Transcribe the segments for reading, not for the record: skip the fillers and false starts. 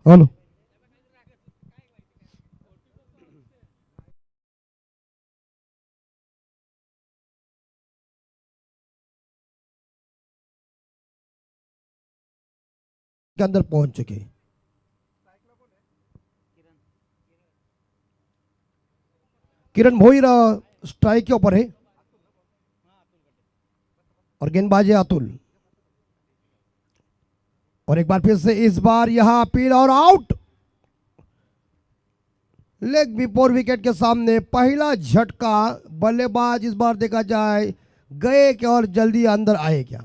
Hello के अंदर पहुंच चुके। किरण भोईर स्ट्राइक के ऊपर है और गेंदबाज है अतुल। और एक बार फिर से इस बार यहां अपील और आउट। लेग बिफोर विकेट के सामने पहला झटका। बल्लेबाज इस बार देखा जाए गए क्या और जल्दी अंदर आए क्या।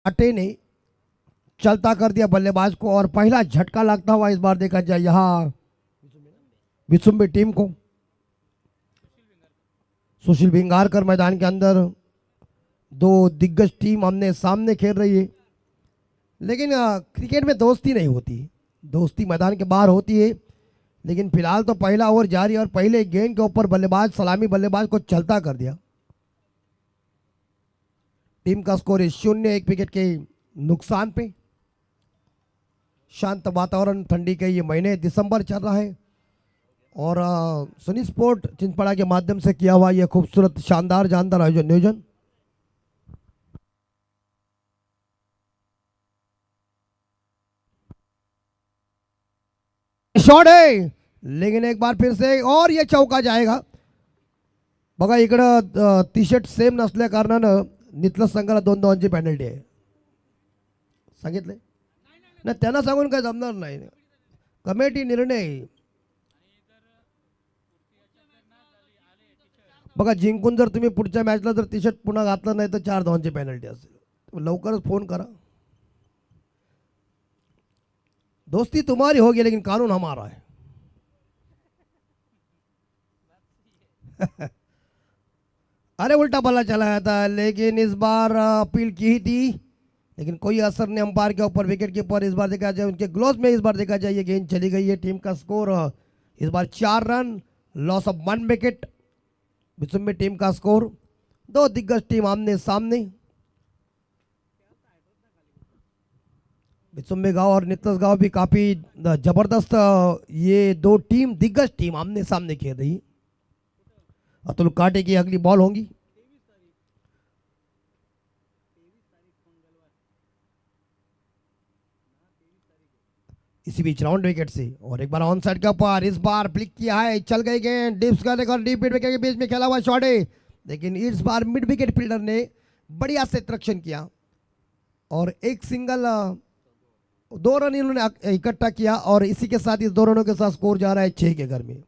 अटे ने चलता कर दिया बल्लेबाज को और पहला झटका लगता हुआ इस बार देखा जाए यहां विसुंबी टीम को। सुशील भिंगारकर मैदान के अंदर। दो दिग्गज टीम आमने सामने खेल रही है। लेकिन क्रिकेट में दोस्ती नहीं होती, दोस्ती मैदान के बाहर होती है। लेकिन फिलहाल तो पहला ओवर जारी और पहले गेंद के ऊपर बल्लेबाज सलामी बल्लेबाज को चलता कर दिया। टीम का स्कोर है 0-1 विकेट के नुकसान पे। शांत वातावरण, ठंडी के ये महीने दिसंबर चल रहा है और सनी स्पोर्ट चिंचपड़ा के माध्यम से किया हुआ यह खूबसूरत शानदार जानदार नियोजन। शॉट है लेकिन एक बार फिर से और ये चौका जाएगा। बघा इकडं टी शर्ट सेम नसल्या कारणानं नितलस संघाला 2 धावांची पेनल्टी आहे। सांगितले ना, त्यांना सांगून काय जमणार नाही, कमिटी निर्णय। बघा जिंकून जर तुम्ही पुढच्या मॅचला जर टी शर्ट पुन्हा घातलं नाही तर 4 धावांची पेनल्टी असेल। लवकरच फोन करा। दोस्ती तुम्हारी होगी लेकिन कानून हमारा है। अरे उल्टा बल्ला चलाया था लेकिन इस बार अपील की ही थी लेकिन कोई असर नहीं अंपायर के ऊपर। विकेट कीपर इस बार देखा जाए उनके ग्लोव में इस बार देखा जाए ये गेंद चली गई है। टीम का स्कोर इस बार 4 रन, लॉस ऑफ 1 विकेट। विसुंबी टीम का स्कोर। दो दिग्गज टीम आमने सामने। विसुंबी गांव और नितलस गांव भी काफी जबरदस्त ये दो टीम दिग्गज टीम आमने सामने खेल रही। अतुल काटे की अगली बॉल होगी। इसी बीच राउंड विकेट से और एक बार ऑन साइड के ऊपर इस बार फ्लिक किया है, चल गई गेंद डिप्स करने और डीप मिड विकेट के बीच में खेला हुआ शॉट है लेकिन इस बार मिड विकेट फील्डर ने बढ़िया से रक्षण किया और एक सिंगल 2 रन इन्होंने इकट्ठा किया और इसी के साथ इस 2 रनों के साथ स्कोर जा रहा है 6 के घर में।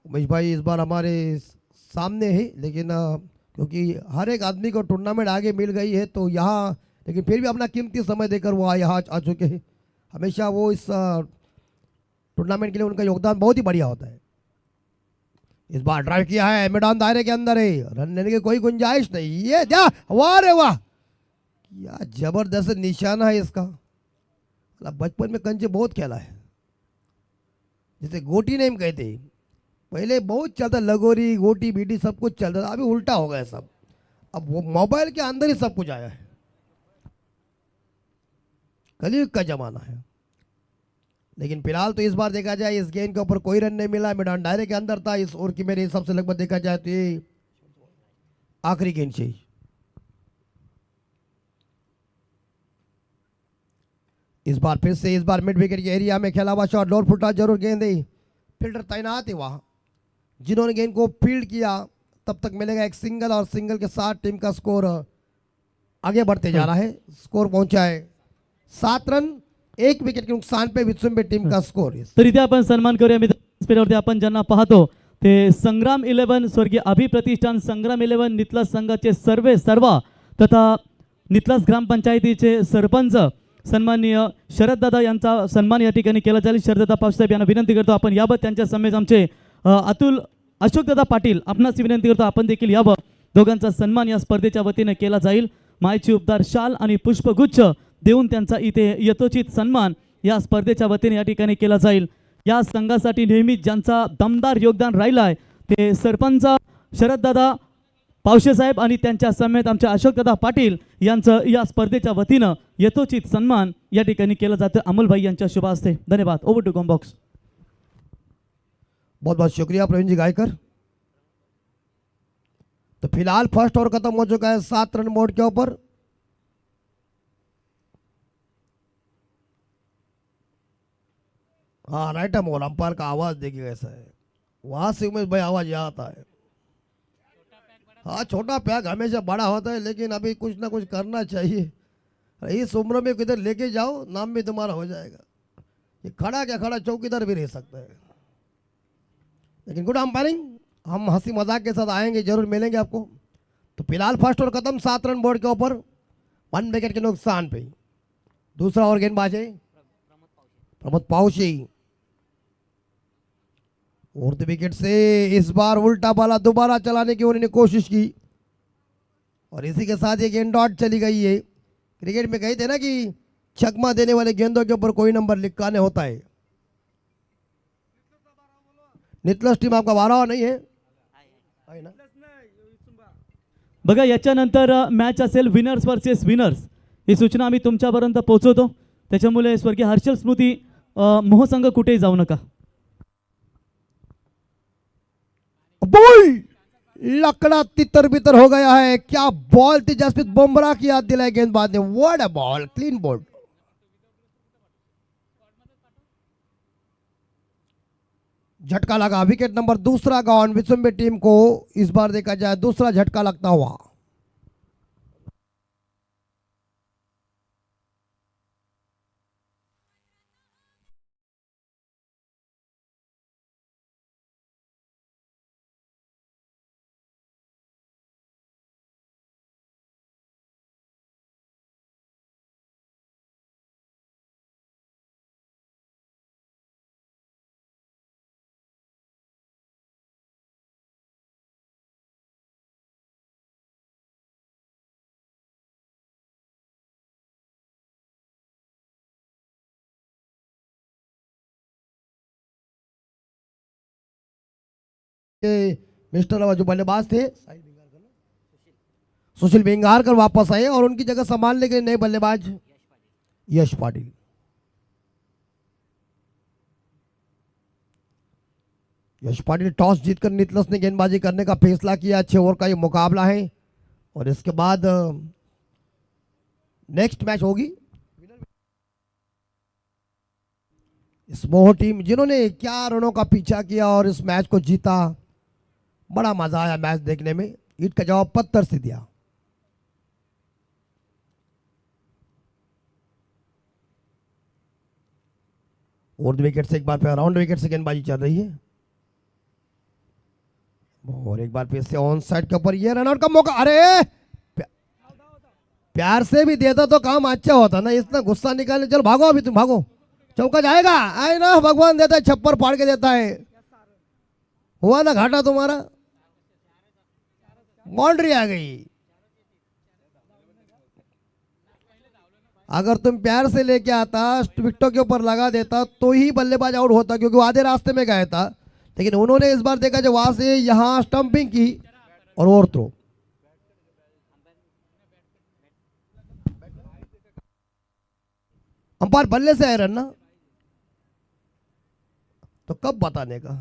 उमेश भाई इस बार हमारे सामने है लेकिन क्योंकि हर एक आदमी को टूर्नामेंट आगे मिल गई है तो यहाँ लेकिन फिर भी अपना कीमती समय देकर वो यहाँ आ चुके हैं। हमेशा वो इस टूर्नामेंट के लिए उनका योगदान बहुत ही बढ़िया होता है। इस बार ड्राइव किया है, मैदान दायरे के अंदर है, रन लेने की कोई गुंजाइश नहीं। ये क्या वाह रे वाह, क्या जबरदस्त निशाना है इसका। बचपन में कंचे बहुत खेला है, जैसे गोटी नहीं कहते, पहले बहुत चलता, लगोरी गोटी बीटी सब कुछ चलता था। अभी उल्टा हो गया सब, अब वो मोबाइल के अंदर ही सब कुछ आया है। कलयुग का जमाना है। लेकिन फिलहाल तो इस बार देखा जाए इस गेंद के ऊपर कोई रन नहीं मिला, मैदान दायरे के अंदर था। इस ओवर की मेरे हिसाब से लगभग देखा जाए तो ये आखिरी गेंद से इस बार फिर से इस बार मिड विकेट के एरिया में खेला हुआ शॉट, लोअर फुटा जरूर गेंद है, फील्डर तैनात है वहां, जिन्होंने गेंद को फील्ड किया तब तक मिलेगा एक सिंगल और सिंगल के साथ टीम का स्कोर आगे बढ़ते जा रहा है। स्कोर पहुंचा है 7 रन 1 विकेट के नुकसान पे विसुंबी टीम का स्कोर। तर इथे आपण सन्मान करूया मित्रांवरती। आपण ज्यांना पाहतो ते संग्राम 11 स्वर्गीय अभिप्रतिष्ठान संग्राम 11 नितलस संघाचे सर्व तथा नितलस ग्रामपंचायतीचे सरपंच सन्माननीय शरददादा यांचा सन्मान या ठिकाणी केला जाईल. शरददादा पावसाहेब यांना विनंती करतो आपण यावं. त्यांच्या समेत आमचे अशोकदादा पाटील आपणास विनंती करतो आपण देखील यावं. दोघांचा सन्मान या स्पर्धेच्या वतीने केला जाईल. मायची उपदार शाल आणि पुष्पगुच्छ देऊन त्यांचा इथे यथोचित सन्मान या स्पर्धेच्या वतीने या ठिकाणी केला जाईल. या संघासाठी नेहमीच ज्यांचा दमदार योगदान राहिलं आहे ते सरपंच शरददादा पावशे साहेब आणि त्यांच्या समेत आमचे अशोकदादा पाटील यांचं या स्पर्धेच्या वतीनं यथोचित सन्मान या ठिकाणी केलं जातं. अमोलभाई यांच्या शुभ हस्ते. धन्यवाद. ओव्हर टू कॉम्बॉक्स. बहुत बहुत शुक्रिया प्रवीण जी गायकर. तो फिलहाल फर्स्ट ओवर खत्म हो चुका है 7 रन बोर्ड के ऊपर. हाँ राइट मोर अंपायर का आवाज देखिए कैसा है. वहां से उमेश भाई आवाज यहाँ आता है. हाँ छोटा पैक हमेशा बड़ा होता है लेकिन अभी कुछ ना कुछ करना चाहिए. इस उम्र में किधर लेके जाओ नाम भी तुम्हारा हो जाएगा. ये खड़ा क्या खड़ा चौकीदार भी रह सकता है. लेकिन गुड अंपायरिंग. हम हंसी मजाक के साथ आएंगे, जरूर मिलेंगे आपको. तो फिलहाल फर्स्ट ओवर खत्म 7 रन बोर्ड के ऊपर 1 विकेट के नुकसान पे. दूसरा ओवर गेंदबाज है प्रमोद पाउशी. फोर्थ विकेट से इस बार उल्टा बाला दोबारा चलाने की उन्होंने कोशिश की और इसी के साथ ये गेंद डॉट चली गई है. क्रिकेट में कहते हैं ना कि चकमा देने वाले गेंदों के ऊपर कोई नंबर लिखाने होता है. नितलस टीम आपका 12 नहीं है ना. बघा याच्यानंतर मॅच असेल विनर्स वर्सेस विनर्स. ही सूचना आम्ही तुमच्यापर्यंत पोहोचवतो. त्याच्यामुळे स्वर्गीय हर्षल स्मृती मोहसंघ कुठेही जाऊ नका. बॉल लकड़ा तितर बितर हो गया है. क्या बॉल थी. जसप्रीत बुमराह की याद दिलाई गेंदबाज ने. What a ball. Clean bowled. झटका लगा. विकेट नंबर दूसरा गॉन. विचुम्बे टीम को इस बार देखा जाए दूसरा झटका लगता हुआ. मिस्टर जो बल्लेबाज थे सुशील बेंगारकर वापस आए और उनकी जगह संभालने के नए बल्लेबाज यश पाटिल. यश पाटिल टॉस जीतकर नितलस ने गेंदबाजी करने का फैसला किया. 6 ओवर का ये मुकाबला है और इसके बाद नेक्स्ट मैच होगी. स्मोह टीम जिन्होंने क्या रनों का पीछा किया और इस मैच को जीता. बड़ा मजा आया मैच देखने में. ईट का जवाब पत्थर से दिया. फोर्थ विकेट से एक बार फिर राउंड विकेट से गेंदबाजी चल रही है और एक बार फिर से ऑन साइड के ऊपर ये रनआउट का मौका. अरे प्यार से भी देता तो काम अच्छा होता ना. इतना गुस्सा निकालने. चलो भागो अभी तुम भागो. चौका जाएगा. आए ना भगवान देता है छप्पर फाड़ के देता है. हुआ ना घाटा तुम्हारा. बाउंड्री आ गई. अगर तुम प्यार से लेके आता विकेटों के ऊपर लगा देता तो ही बल्लेबाज आउट होता क्योंकि वो आधे रास्ते में गया था. लेकिन उन्होंने इस बार देखा जो वहां से यहां स्टंपिंग की और ओवर थ्रो. अंपायर बल्ले से आए रन ना तो कब बताने का.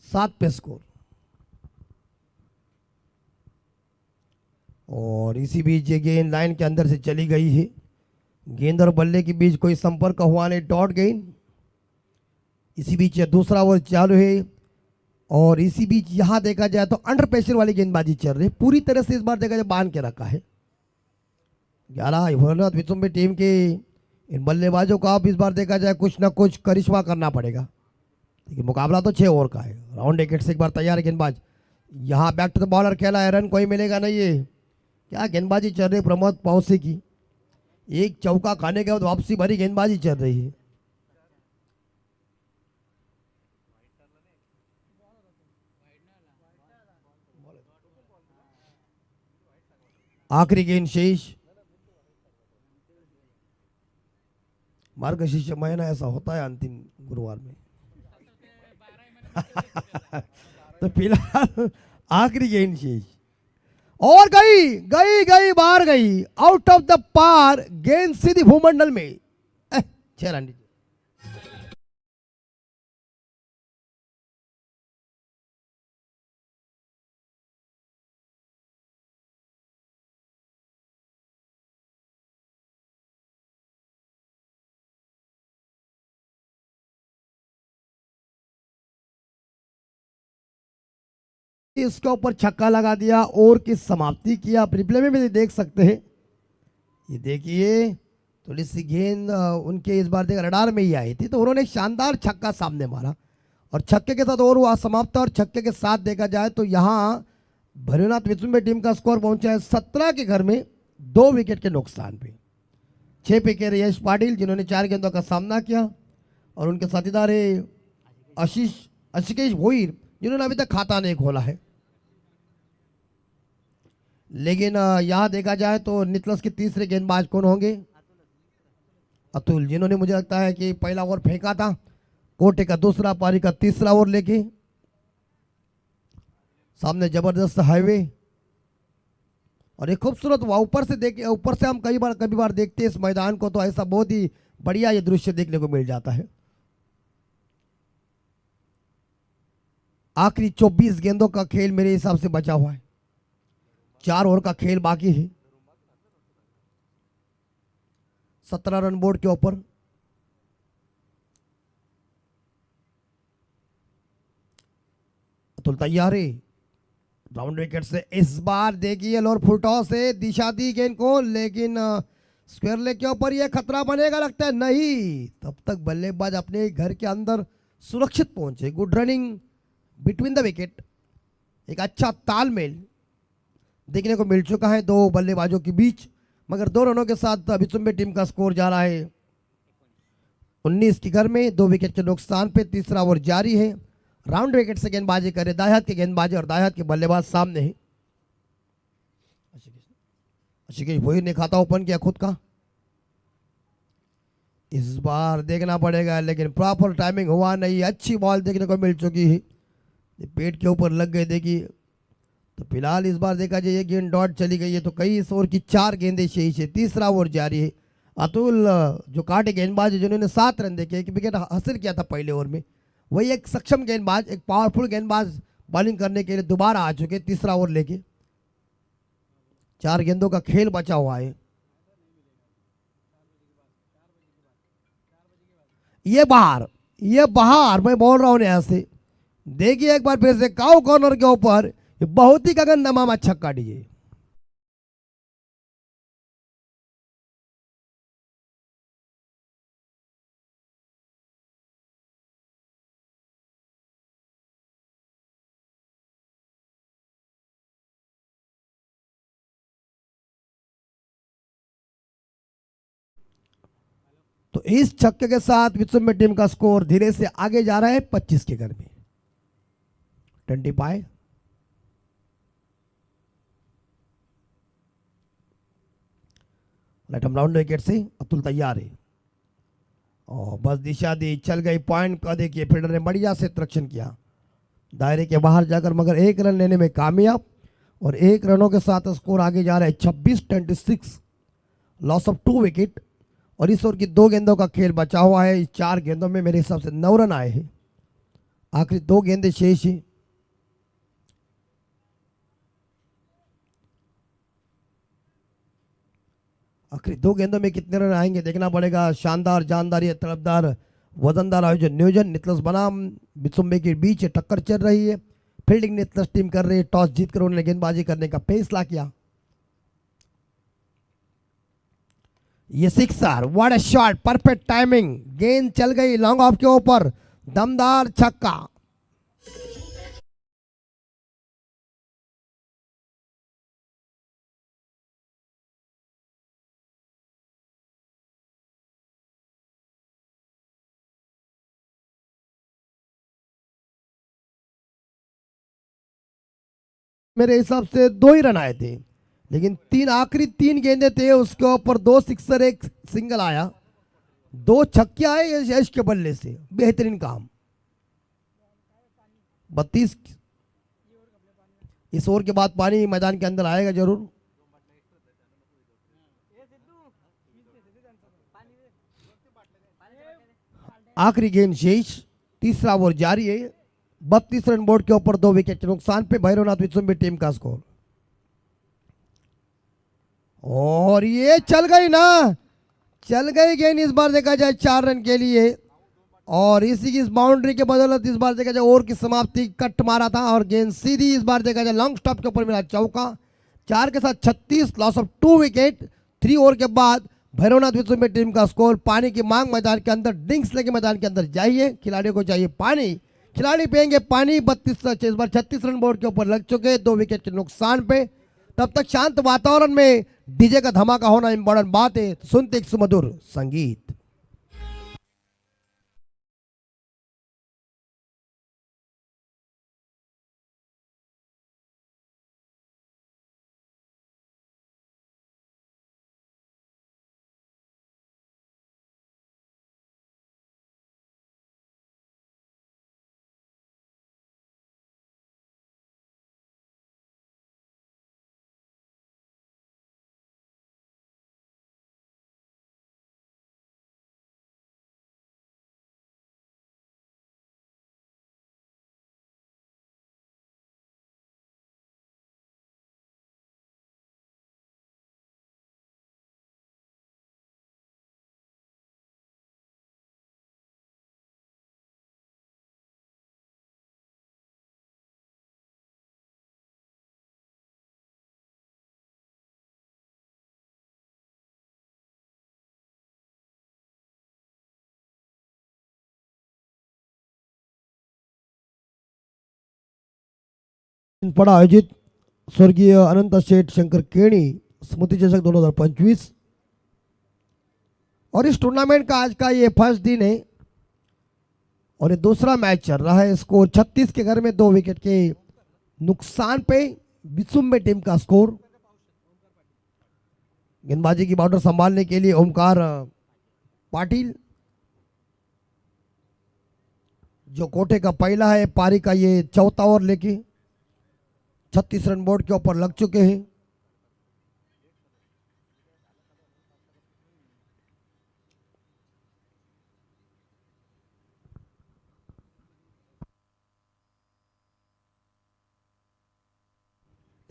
7 पे स्कोर. और इसी बीच ये गेंद लाइन के अंदर से चली गई है. गेंद और बल्ले के बीच कोई संपर्क हुआ नहीं. डॉट गेंद. इसी बीच ये दूसरा ओवर चालू है और इसी बीच यहां देखा जाए तो अंडर प्रेशर वाली गेंदबाजी चल रही है. पूरी तरह से इस बार देखा जाए बांध के रखा है. 11 विचुम्बे टीम के इन बल्लेबाजों को अब इस बार देखा जाए कुछ ना कुछ करिश्मा करना पड़ेगा. देखिए मुकाबला तो 6 ओवर का है. राउंड विकेट से एक बार तैयार गेंदबाज. यहाँ बैक टू द बॉलर खेला है. रन कोई मिलेगा नहीं है. क्या गेंदबाजी चल रही है प्रमोद पाउसे की। एक चौका खाने के बाद वापसी भरी गेंदबाजी चल रही है। आखिरी गेंद शेष। मार्गशीर्ष महीना ऐसा होता है अंतिम गुरुवार में। तो फिलहाल आखिरी गेंद शेष और गई गई गई बाहर गई, आउट ऑफ द पार। गेंद सीधी भूमंडल में। 6 रन। इसके ऊपर छक्का लगा दिया और की समाप्ति किया। आप रिप्ले में भी देख सकते हैं। ये देखिए थोड़ी सी गेंद उनके इस बार देखा रडार में ही आई थी, तो उन्होंने शानदार छक्का सामने मारा और छक्के के साथ और हुआ समाप्त। और छक्के के साथ देखा जाए तो यहाँ भैरवनाथ विचुम्बे टीम का स्कोर पहुंचा है 17 के घर में 2 विकेट के नुकसान पे। 6 पे के यश पाटिल जिन्होंने 4 गेंदों का सामना किया और उनके साथीदार है आशिकेश भोईर जिन्होंने अभी तक खाता नहीं खोला है। लेकिन यहां देखा जाए तो निकलस के तीसरे गेंदबाज कौन होंगे? अतुल, जिन्होंने मुझे लगता है कि पहला ओवर फेंका था, कोटे का दूसरा, पारी का तीसरा ओवर लेके। सामने जबरदस्त हाईवे और एक खूबसूरत ऊपर से देख, ऊपर से हम कई बार देखते हैं इस मैदान को, तो ऐसा बहुत ही बढ़िया ये दृश्य देखने को मिल जाता है। आखिरी 24 गेंदों का खेल मेरे हिसाब से बचा हुआ है। 4 ओवर का खेल बाकी है। 17 रन बोर्ड के ऊपर। अतुल तैयार है राउंड विकेट से। इस बार देखिए लोअर फुल टॉस से दिशा दी गेंद को, लेकिन स्क्वायर लेग के ऊपर यह खतरा बनेगा लगता है। नहीं, तब तक बल्लेबाज अपने घर के अंदर सुरक्षित पहुंचे। Good running between the wicket. एक अच्छा तालमेल देखने को मिल चुका है 2 बल्लेबाजों के बीच, मगर 2 रनों के साथ विचुम्बे टीम का स्कोर जा रहा है 19 के घर में 2 विकेट के नुकसान पे। तीसरा ओवर जारी है। राउंड विकेट से गेंदबाजी करे दायात के गेंदबाजी और दायात के बल्लेबाज सामने है। आशिकेश भोईर ने खाता ओपन किया खुद का। इस बार देखना पड़ेगा, लेकिन प्रॉपर टाइमिंग हुआ नहीं। अच्छी बॉल देखने को मिल चुकी है, पेट के ऊपर लग गए। देखिए तो फिलहाल इस बार देखा जाए ये गेंद डॉट चली गई है, तो कई इस ओवर की 4 गेंदें शेष है। तीसरा ओवर जारी है। अतुल जो काटे गेंदबाज है जिन्होंने 7 रन देके 1 विकेट हासिल किया था पहले ओवर में, वही एक सक्षम गेंदबाज, एक पावरफुल गेंदबाज बॉलिंग करने के लिए दोबारा आ चुके तीसरा ओवर लेके। 4 गेंदों का खेल बचा हुआ है। ये बाहर मैं बोल रहा हूं यहां से। देखिए एक बार फिर से काउ कॉर्नर के ऊपर बहुत ही गगन नमामा छक्का दिए। तो इस छक्के के साथ विचुम्बे टीम का स्कोर धीरे से आगे जा रहा है 25 के घर में 25। लेटम राउंड विकेट से अतुल तैयार है और बस दिशा दी, चल गई पॉइंट का। देखिए फील्डर ने बढ़िया से रक्षण किया दायरे के बाहर जाकर, मगर 1 रन लेने में कामयाब और 1 रनों के साथ स्कोर आगे जा रहा है 26-26। लॉस ऑफ 2 विकेट और इस ओवर की 2 गेंदों का खेल बचा हुआ है। इस 4 गेंदों में मेरे हिसाब से 9 रन आए हैं। आखिरी 2 गेंदें शेष है। आखिरी 2 गेंदों में कितने रन आएंगे देखना पड़ेगा। शानदार, जानदार, ये तड़पदार, वजनदार आयोजन नियोजन नितलस बनाम विचुम्बे के बीच टक्कर चल रही है। फील्डिंग नितलस टीम कर रही है। टॉस जीतकर उन्होंने गेंदबाजी करने का फैसला किया। ये sixer, what a shot, perfect timing. गेंद चल गई लॉन्ग ऑफ के ऊपर, दमदार छक्का। मेरे हिसाब से 2 ही रन आए थे, लेकिन आखिरी 3 गेंदे थे, उसके ऊपर 2 सिक्सर, 1 सिंगल आया, 2 छक्के आए यश के बल्ले से। बेहतरीन काम। 32 इस ओवर के बाद पानी मैदान के अंदर आएगा जरूर। आखिरी गेंद शेष, तीसरा ओवर जारी है। 32 रन बोर्ड के ऊपर 2 विकेट के नुकसान पे भैरवनाथ विश्वम्भर टीम का स्कोर। और ये चल गई ना, चल गई गेंद इस बार देखा जाए 4 रन के लिए। और इसी की इस बाउंड्री के बदौलत इस बार देखा जाए ओवर की समाप्ति, कट मारा था और गेंद सीधी इस बार देखा जाए लॉन्ग स्टॉप के ऊपर मिला चौका। 4 के साथ 36, लॉस ऑफ 2 विकेट। 3 ओवर के बाद भैरवनाथ विश्वम्भर टीम का स्कोर। पानी की मांग मैदान के अंदर, ड्रिंक्स लेके मैदान के अंदर जाइए, खिलाड़ियों को चाहिए पानी, खिलाड़ी पिएंगे पानी। 32 इस बार 36 रन बोर्ड के ऊपर लग चुके, 2 विकेट के नुकसान पे। तब तक शांत वातावरण में डीजे का धमाका होना इंपॉर्टेंट बात है। सुनते एक सुमधुर संगीत। पड़ा आयोजित स्वर्गीय अनंत शेठ शंकर केणी स्मृति चषक 2025। और इस टूर्नामेंट का आज का ये फर्स्ट दिन है और ये दूसरा मैच चल रहा है। स्कोर 36 के घर में 2 विकेट के नुकसान पे विश्वम्भर टीम का स्कोर। गेंदबाजी की बाउंड्री संभालने के लिए ओमकार पाटिल, जो कोटे का पहला है, पारी का ये चौथा ओवर लेके 36 रन बोर्ड के ऊपर लग चुके हैं।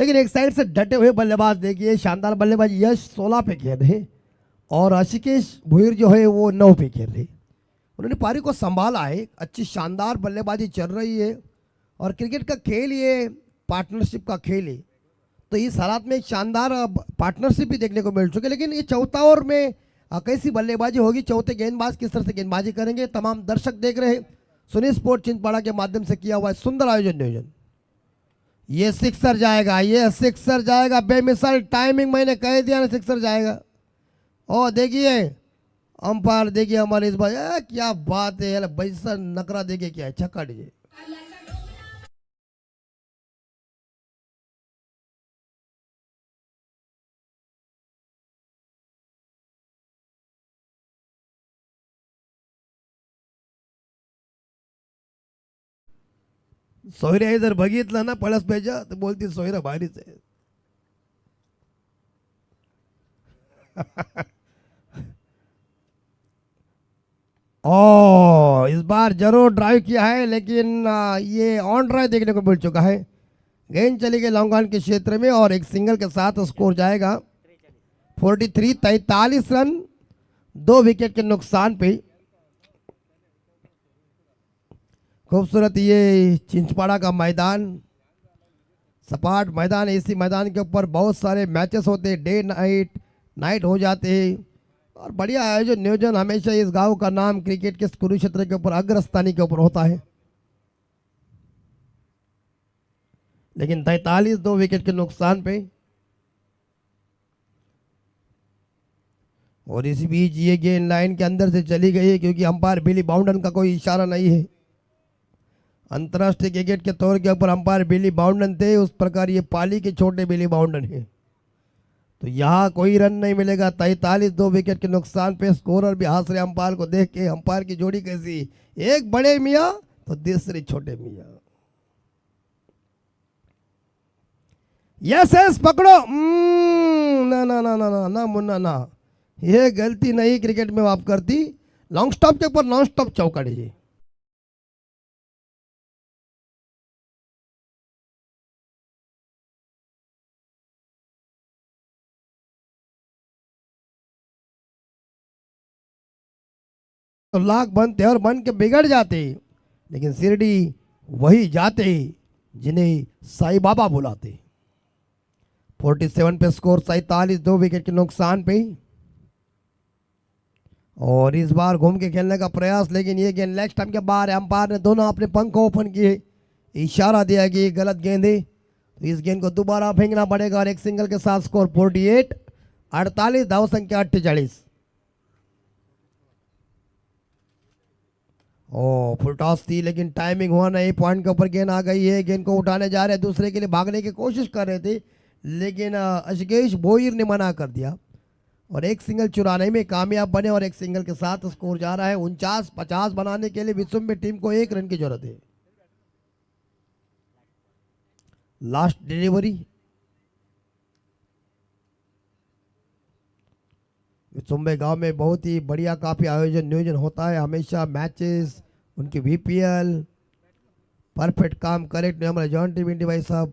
लेकिन एक साइड से डटे हुए बल्लेबाज देखिए, शानदार बल्लेबाज यश 16 पे खेल रहे और आशिकेश भुईर जो है वो 9 पे खेल रहे। उन्होंने पारी को संभाला है, अच्छी शानदार बल्लेबाजी चल रही है। और क्रिकेट का खेल ये पार्टनरशिप का खेल है, तो इस हालात में एक शानदार पार्टनरशिप भी देखने को मिल चुकी है। लेकिन ये चौथा ओवर में कैसी बल्लेबाजी होगी, चौथे गेंदबाज किस तरह से गेंदबाजी करेंगे, तमाम दर्शक देख रहे हैं। सुनी स्पोर्ट छिंदवाड़ा के माध्यम से किया हुआ है सुंदर आयोजन नियोजन। ये सिक्सर जाएगा, ये सिक्सर जाएगा, बेमिसाल टाइमिंग, मैंने कह दिया ना सिक्सर जाएगा। और देखिए अंपायर देखिए हमारे इस बार, क्या बात है, बैसा नकरा देखिए क्या है, छक्का दीजिए। सोयऱ्या जर बघितलं ना पळस पेजा तर बोलती सोयरा भारीच आहे। ओ इस बार जरूर ड्राइव किया है, लेकिन ये ऑन ड्राइव देखने को मिल चुका है। गेंद चली गई लॉन्ग ऑन के क्षेत्र में और एक सिंगल के साथ स्कोर जाएगा 43 रन 2 विकेट के नुकसान पे। खूबसूरत ये चिंचपाड़ा का मैदान, सपाट मैदान, इसी मैदान के ऊपर बहुत सारे मैचेस होते हैं, डे नाइट हो जाते हैं और बढ़िया आयोजन नियोजन हमेशा इस गांव का नाम क्रिकेट के कुरुक्षेत्र के ऊपर अग्रस्थानी के ऊपर होता है। लेकिन 43 2 विकेट के नुकसान पे। और इसी बीच ये गेंद लाइन के अंदर से चली गई है, क्योंकि अंपायर बिली बाउंडन का कोई इशारा नहीं है। अंतर्राष्ट्रीय क्रिकेट के तौर के ऊपर अंपायर बिली बाउंडन थे, उस प्रकार ये पाली के छोटे बिली बाउंडन है। तो यहाँ कोई रन नहीं मिलेगा। 43 2 विकेट के नुकसान पे स्कोरर भी हंस रहे अंपायर को देख के। अंपायर की जोड़ी कैसी, एक बड़े मियाँ तो दूसरे छोटे मियाँ। यस यस पकड़ो। ना ना ना ना ना ना मुन्ना ना, ये गलती नहीं क्रिकेट में आप करती। लॉन्ग स्टॉप के ऊपर नॉन स्टॉप चौका दीजिए। तो लाख बनते और बन के बिगड़ जाते, लेकिन शिरडी वही जाते जिन्हें साईं बाबा बुलाते। 47 पे स्कोर, 47 2 विकेट के नुकसान पे। और इस बार घूम के खेलने का प्रयास, लेकिन ये गेंद लेग स्टंप के बाहर है। अंपायर ने दोनों अपने पंख ओपन किए, इशारा दिया कि ये गलत गेंद है, तो इस गेंद को दोबारा फेंकना पड़ेगा। और एक सिंगल के साथ स्कोर 48 48, दाव संख्या 48। ओ फुल टॉस थी, लेकिन टाइमिंग हुआ नहीं। पॉइंट के ऊपर गेंद आ गई है, गेंद को उठाने जा रहे हैं, दूसरे के लिए भागने की कोशिश कर रहे थे, लेकिन अशकेश भोईर ने मना कर दिया और एक सिंगल चुराने में कामयाब बने। और एक सिंगल के साथ स्कोर जा रहा है 49-50 बनाने के लिए विसुम्बे टीम को 1 रन की जरूरत है। लास्ट डिलीवरी विसुम्बे गांव में बहुत ही बढ़िया काफी नियोजन होता है हमेशा। मैचेस उनकी VPL परफेक्ट काम करेक्ट हमारे जॉन टीम इंडी भाई साहब।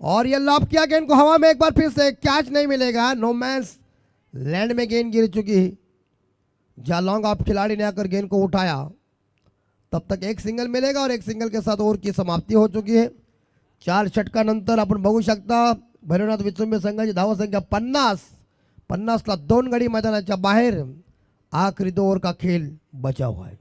और ये लॉब किया गेंद को हवा में, एक बार फिर से कैच नहीं मिलेगा। नो मैंस लैंड में गेंद गिर चुकी है। जहाँ लॉन्ग ऑफ खिलाड़ी ने आकर गेंद को उठाया, तब तक एक सिंगल मिलेगा और एक सिंगल के साथ ओव्हर की समाप्ती हो चुकी है। 4 षटकानंतर आपण बघू शकता भैरवनाथ विसुंबे संघाची धावा संख्या 50ला 2 गडी मैदानाच्या बाहेर। आखरी 2 ओव्हर का खेल बचा हुआ है।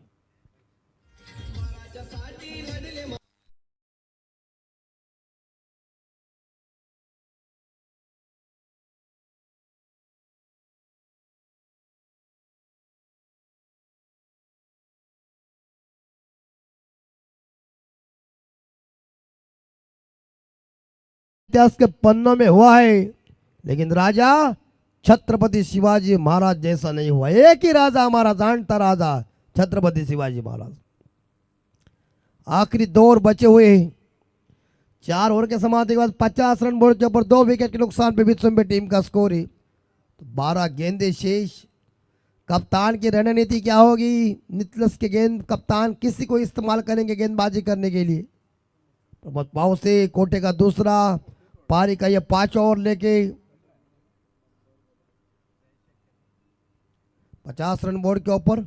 इतिहास के पन्नों में हुआ है, लेकिन राजा छत्रपति शिवाजी महाराज जैसा नहीं हुआ। एक ही राजा हमारा जानता राजा छत्रपति शिवाजी महाराज। आखिरी 2 ओवर बचे हुए हैं। 4 ओवर के समाप्ति के बाद 50 रन बोर्ड के ऊपर 2 विकेट के नुकसान पे विसुम्बे टीम का स्कोर है। तो 12 गेंदे शेष। कप्तान की रणनीति क्या होगी? नितलस के गेंद कप्तान किसी को इस्तेमाल करेंगे गेंदबाजी करने के लिए। पाव से कोटे का दूसरा पारी का ये 5 ओवर लेके 50 रन बोर्ड के ऊपर।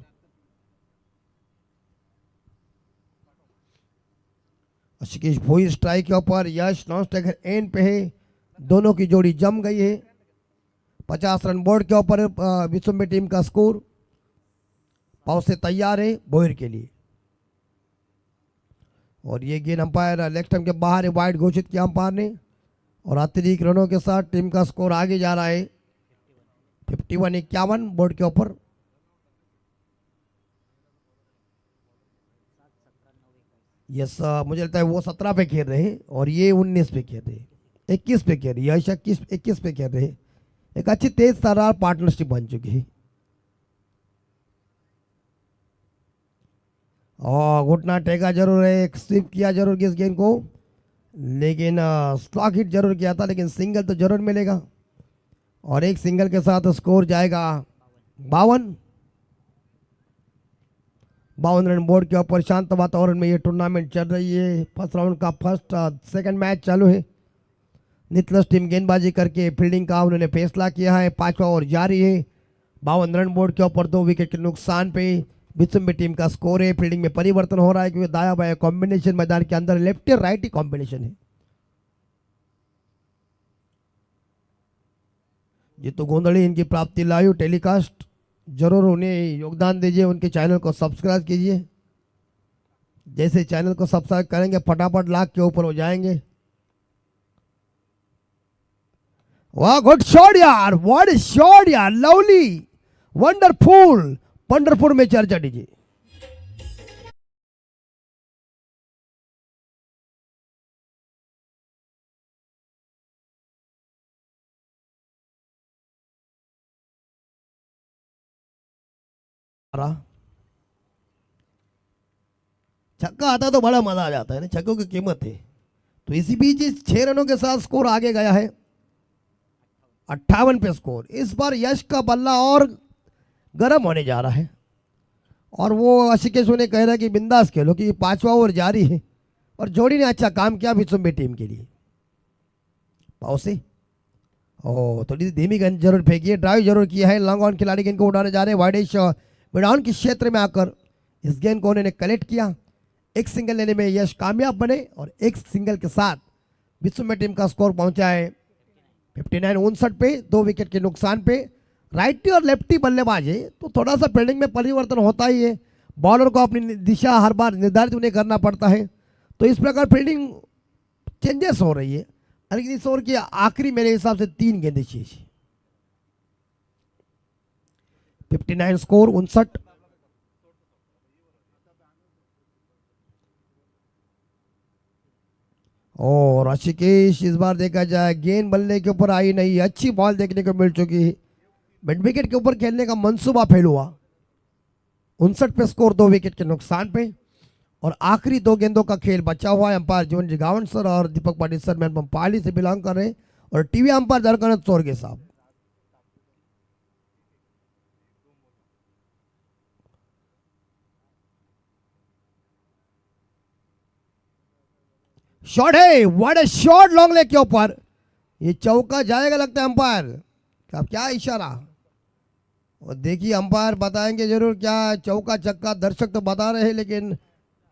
अशकेश भोईर स्ट्राइक के ऊपर, यश नॉन स्ट्राइकर एंड पे है। दोनों की जोड़ी जम गई है। 50 रन बोर्ड के ऊपर विसुम्बे टीम का स्कोर। पाव से तैयार है भोईर के लिए। और ये गेंद अंपायर लेग स्टंप के बाहर है, वाइड घोषित किया अंपायर ने। और अतिरिक्त रनों के साथ टीम का स्कोर आगे जा रहा है 51-51 बोर्ड के ऊपर। यस मुझे लगता है वो 17 पे खेल रहे हैं और ये 19 पे खेल रहे हैं, 21 पे खेल रहे हैं, यश 21 पे खेल रहे हैं। एक अच्छी तेज तर्रार पार्टनरशिप बन चुकी है। और घुटना टेका जरूर है, एक स्वीप किया जरूर इस गेंद को, लेकिन स्लॉग हिट जरूर किया था, लेकिन सिंगल तो जरूर मिलेगा। और एक सिंगल के साथ स्कोर जाएगा 52 रन बोर्ड के ऊपर। शांत वातावरण में ये टूर्नामेंट चल रही है। फर्स्ट राउंड का सेकंड मैच चालू है। नितलस टीम गेंदबाजी करके फील्डिंग का उन्होंने फैसला किया है। 5वां ओवर जारी है। 52 रन बोर्ड के ऊपर 2 विकेट के नुकसान पे विसुम्बे टीम का स्कोर है। फील्डिंग में परिवर्तन हो रहा है क्योंकि दाया बाया कॉम्बिनेशन मैदान के अंदर लेफ्ट राइट ही कॉम्बिनेशन है। जीतू गोंदड़ी इनकी प्राप्ति लाइव टेलीकास्ट जरूर उन्हें योगदान दीजिए, उनके चैनल को सब्सक्राइब कीजिए। जैसे चैनल को सब्सक्राइब करेंगे फटाफट लाख के ऊपर हो जाएंगे। वाह गुड शॉट यार, व्हाट अ शॉट यार, लवली वंडरफुल। पंढरपुर में चर्चा दीजिए। रहा छक्का आता तो बड़ा मजा आ जाता है ना, छक्कों की कीमत है। तो इसी बीच इस 6 रनों के साथ स्कोर आगे गया है 58 पे स्कोर। इस बार यश का बल्ला और गर्म होने जा रहा है और वो आशिकेश उन्हें कह रहा है कि बिंदास खेलो कि 5वां ओवर जारी है। और जोड़ी ने अच्छा काम किया विश्वम्बे टीम के लिए। पाउसे थोड़ी सी धीमी गेंद जरूर फेंकी है, ड्राइव जरूर किया है। लॉन्ग ऑन खिलाड़ी गेंद को उड़ाने जा रहे हैं वाइडेश मिडाउन के क्षेत्र में आकर इस गेंद को उन्होंने कलेक्ट किया। एक सिंगल लेने में यश कामयाब बने और एक सिंगल के साथ विश्वम्बे टीम का स्कोर पहुंचा है 59 पे 2 विकेट के नुकसान पे। राइटी और लेफ्टी बल्लेबाज है तो थोड़ा सा फील्डिंग में परिवर्तन होता ही है, बॉलर को अपनी दिशा हर बार निर्धारित उन्हें करना पड़ता है। तो इस प्रकार फील्डिंग चेंजेस हो रही है। लेकिन इस ओवर की आखिरी मेरे हिसाब से 3 गेंदें शेष। 59 स्कोर 59। और ऋषिकेश इस बार देखा जाए गेंद बल्ले के ऊपर आई नहीं, अच्छी बॉल देखने को मिल चुकी है। मिड विकेट के ऊपर खेलने का मंसूबा फेल हुआ। 59 पे स्कोर 2 विकेट के नुकसान पे। और आखिरी 2 गेंदों का खेल बचा हुआ है। अंपायर जीवन जिगावन सर और दीपक पाटिल सर मैं पाली से बिलोंग कर रहे हैं और टीवी अंपायर दरकनंद सोरगे साहब। शॉट है, what A shot long leg के ऊपर। ये चौका जाएगा लगता है अंपायर का, क्या इशारा। और देखिए अंपायर बताएंगे जरूर क्या चौका चक्का, दर्शक तो बता रहे हैं लेकिन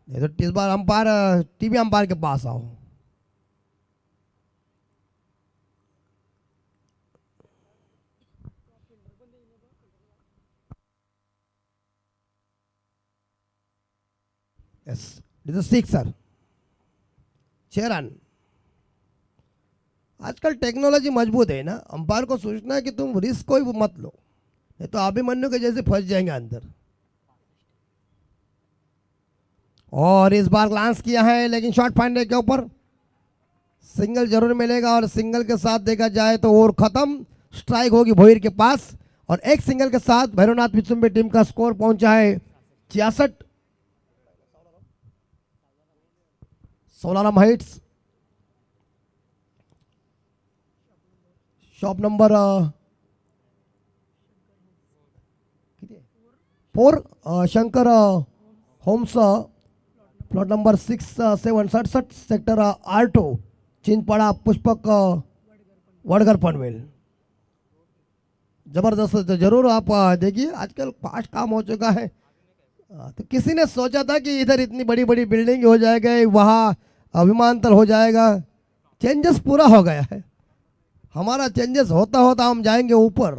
नहीं तो इस बार अंपायर टीवी अंपायर के पास आओ। Yes it is 6 sir, 6 run. आजकल टेक्नोलॉजी मजबूत है ना, अंपायर को सोचना है कि तुम रिस्क कोई मत लो, नहीं तो अभिमन्यु के जैसे फंस जाएंगे अंदर। और इस बार ग्लांस किया है लेकिन शॉट फाइंडर के ऊपर सिंगल जरूर मिलेगा। और सिंगल के साथ देखा जाए तो ओवर खत्म, स्ट्राइक होगी भोईर के पास। और एक सिंगल के साथ भैरवनाथ विश्वम्बे टीम का स्कोर पहुंचा है 66। 16 run heights. Shop number 4 Shankar Homes, plot number 6767 sector R2 Chinchpada Pushpak Vadghar Panvel. जबरदस्त। जरूर आप देखिए आजकल फास्ट काम हो चुका है। तो किसी ने सोचा था कि इधर इतनी बड़ी बड़ी बिल्डिंग हो जाएगा, वहाँ विमानतल हो जाएगा। चेंजेस पूरा हो गया है हमारा, चेंजेस होता होता हम जाएंगे ऊपर।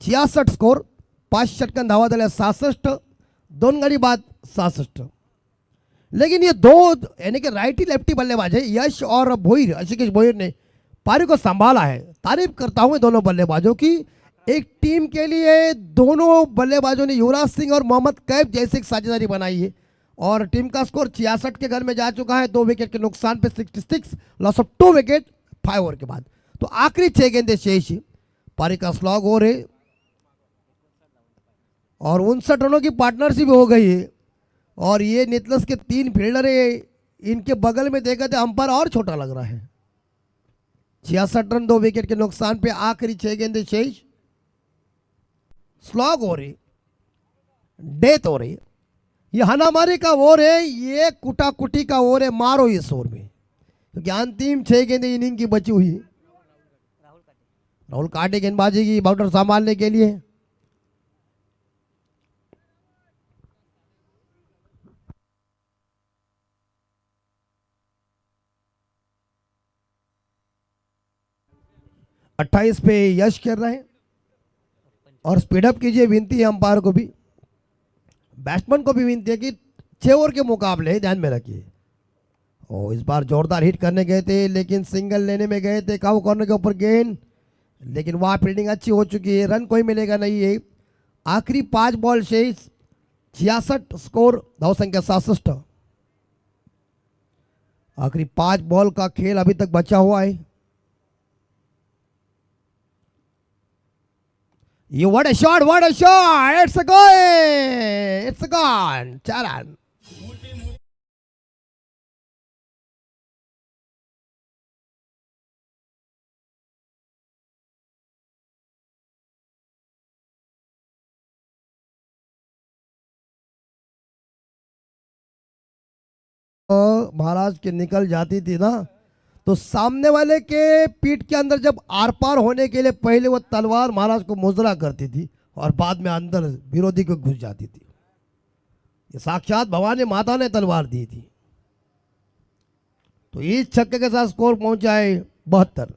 66 स्कोर, 5 षटकन धावा दिल्या 66, 2 गडी बाद 66। लेकिन ये 2 यानी कि राइटी लेफ्टी बल्लेबाज है यश और भोईर, आशिकेश भोईर ने पारी को संभाला है। तारीफ करता हूं दोनों बल्लेबाजों की। एक टीम के लिए दोनों बल्लेबाजों ने युवराज सिंह और मोहम्मद कैफ जैसे एक साझेदारी बनाई है। और टीम का स्कोर 66 के घर में जा चुका है 2 विकेट के नुकसान पे 66, लॉस ऑफ 2 विकेट 5 ओवर के बाद। तो आखिरी 6 गेंदें शेष, पारी का स्लॉग हो रहे और 59 रनों की पार्टनरशिप हो गई है। और ये नितलस के 3 फील्डर है, इनके बगल में देखा था अंपायर और छोटा लग रहा है। 66 रन 2 विकेट के नुकसान पे आखिरी 6 गेंदें शेष। स्लॉग हो रही, डेथ हो रही। ये हनामारी का ओवर है, ये कुटाकुटी का ओवर है। मारो इस ओवर में क्योंकि अंतिम 6 गेंदें इनिंग की बची हुई। राहुल काटे गेंदबाजी की बाउंडर संभालने के लिए। अट्ठाईस पे यश खेल रहे हैं और स्पीडअप कीजिए, विनती है अंपायर को भी, बैट्समैन को भी विनती है कि 6 ओवर के मुकाबले ध्यान में रखिए। और इस बार जोरदार हिट करने गए थे लेकिन सिंगल लेने में गए थे काउ कॉर्नर के ऊपर गेंद, लेकिन वहाँ फील्डिंग अच्छी हो चुकी है, रन कोई मिलेगा नहीं है। आखिरी 5 बॉल शेष, 66 स्कोर, धाव संख्या 67। आखिरी 5 बॉल का खेल अभी तक बचा हुआ है। You what a shot, what a shot! It's a goal! It's a gone! 4 run. महाराज के निकल जाती थी ना, तो सामने वाले के पीठ के अंदर जब आर पार होने के लिए पहले वो तलवार महाराज को मुजरा करती थी और बाद में अंदर विरोधी को घुस जाती थी. ये साक्षात भवानी माता ने तलवार दी थी. तो इस छक्के के साथ स्कोर पहुंचा है 72.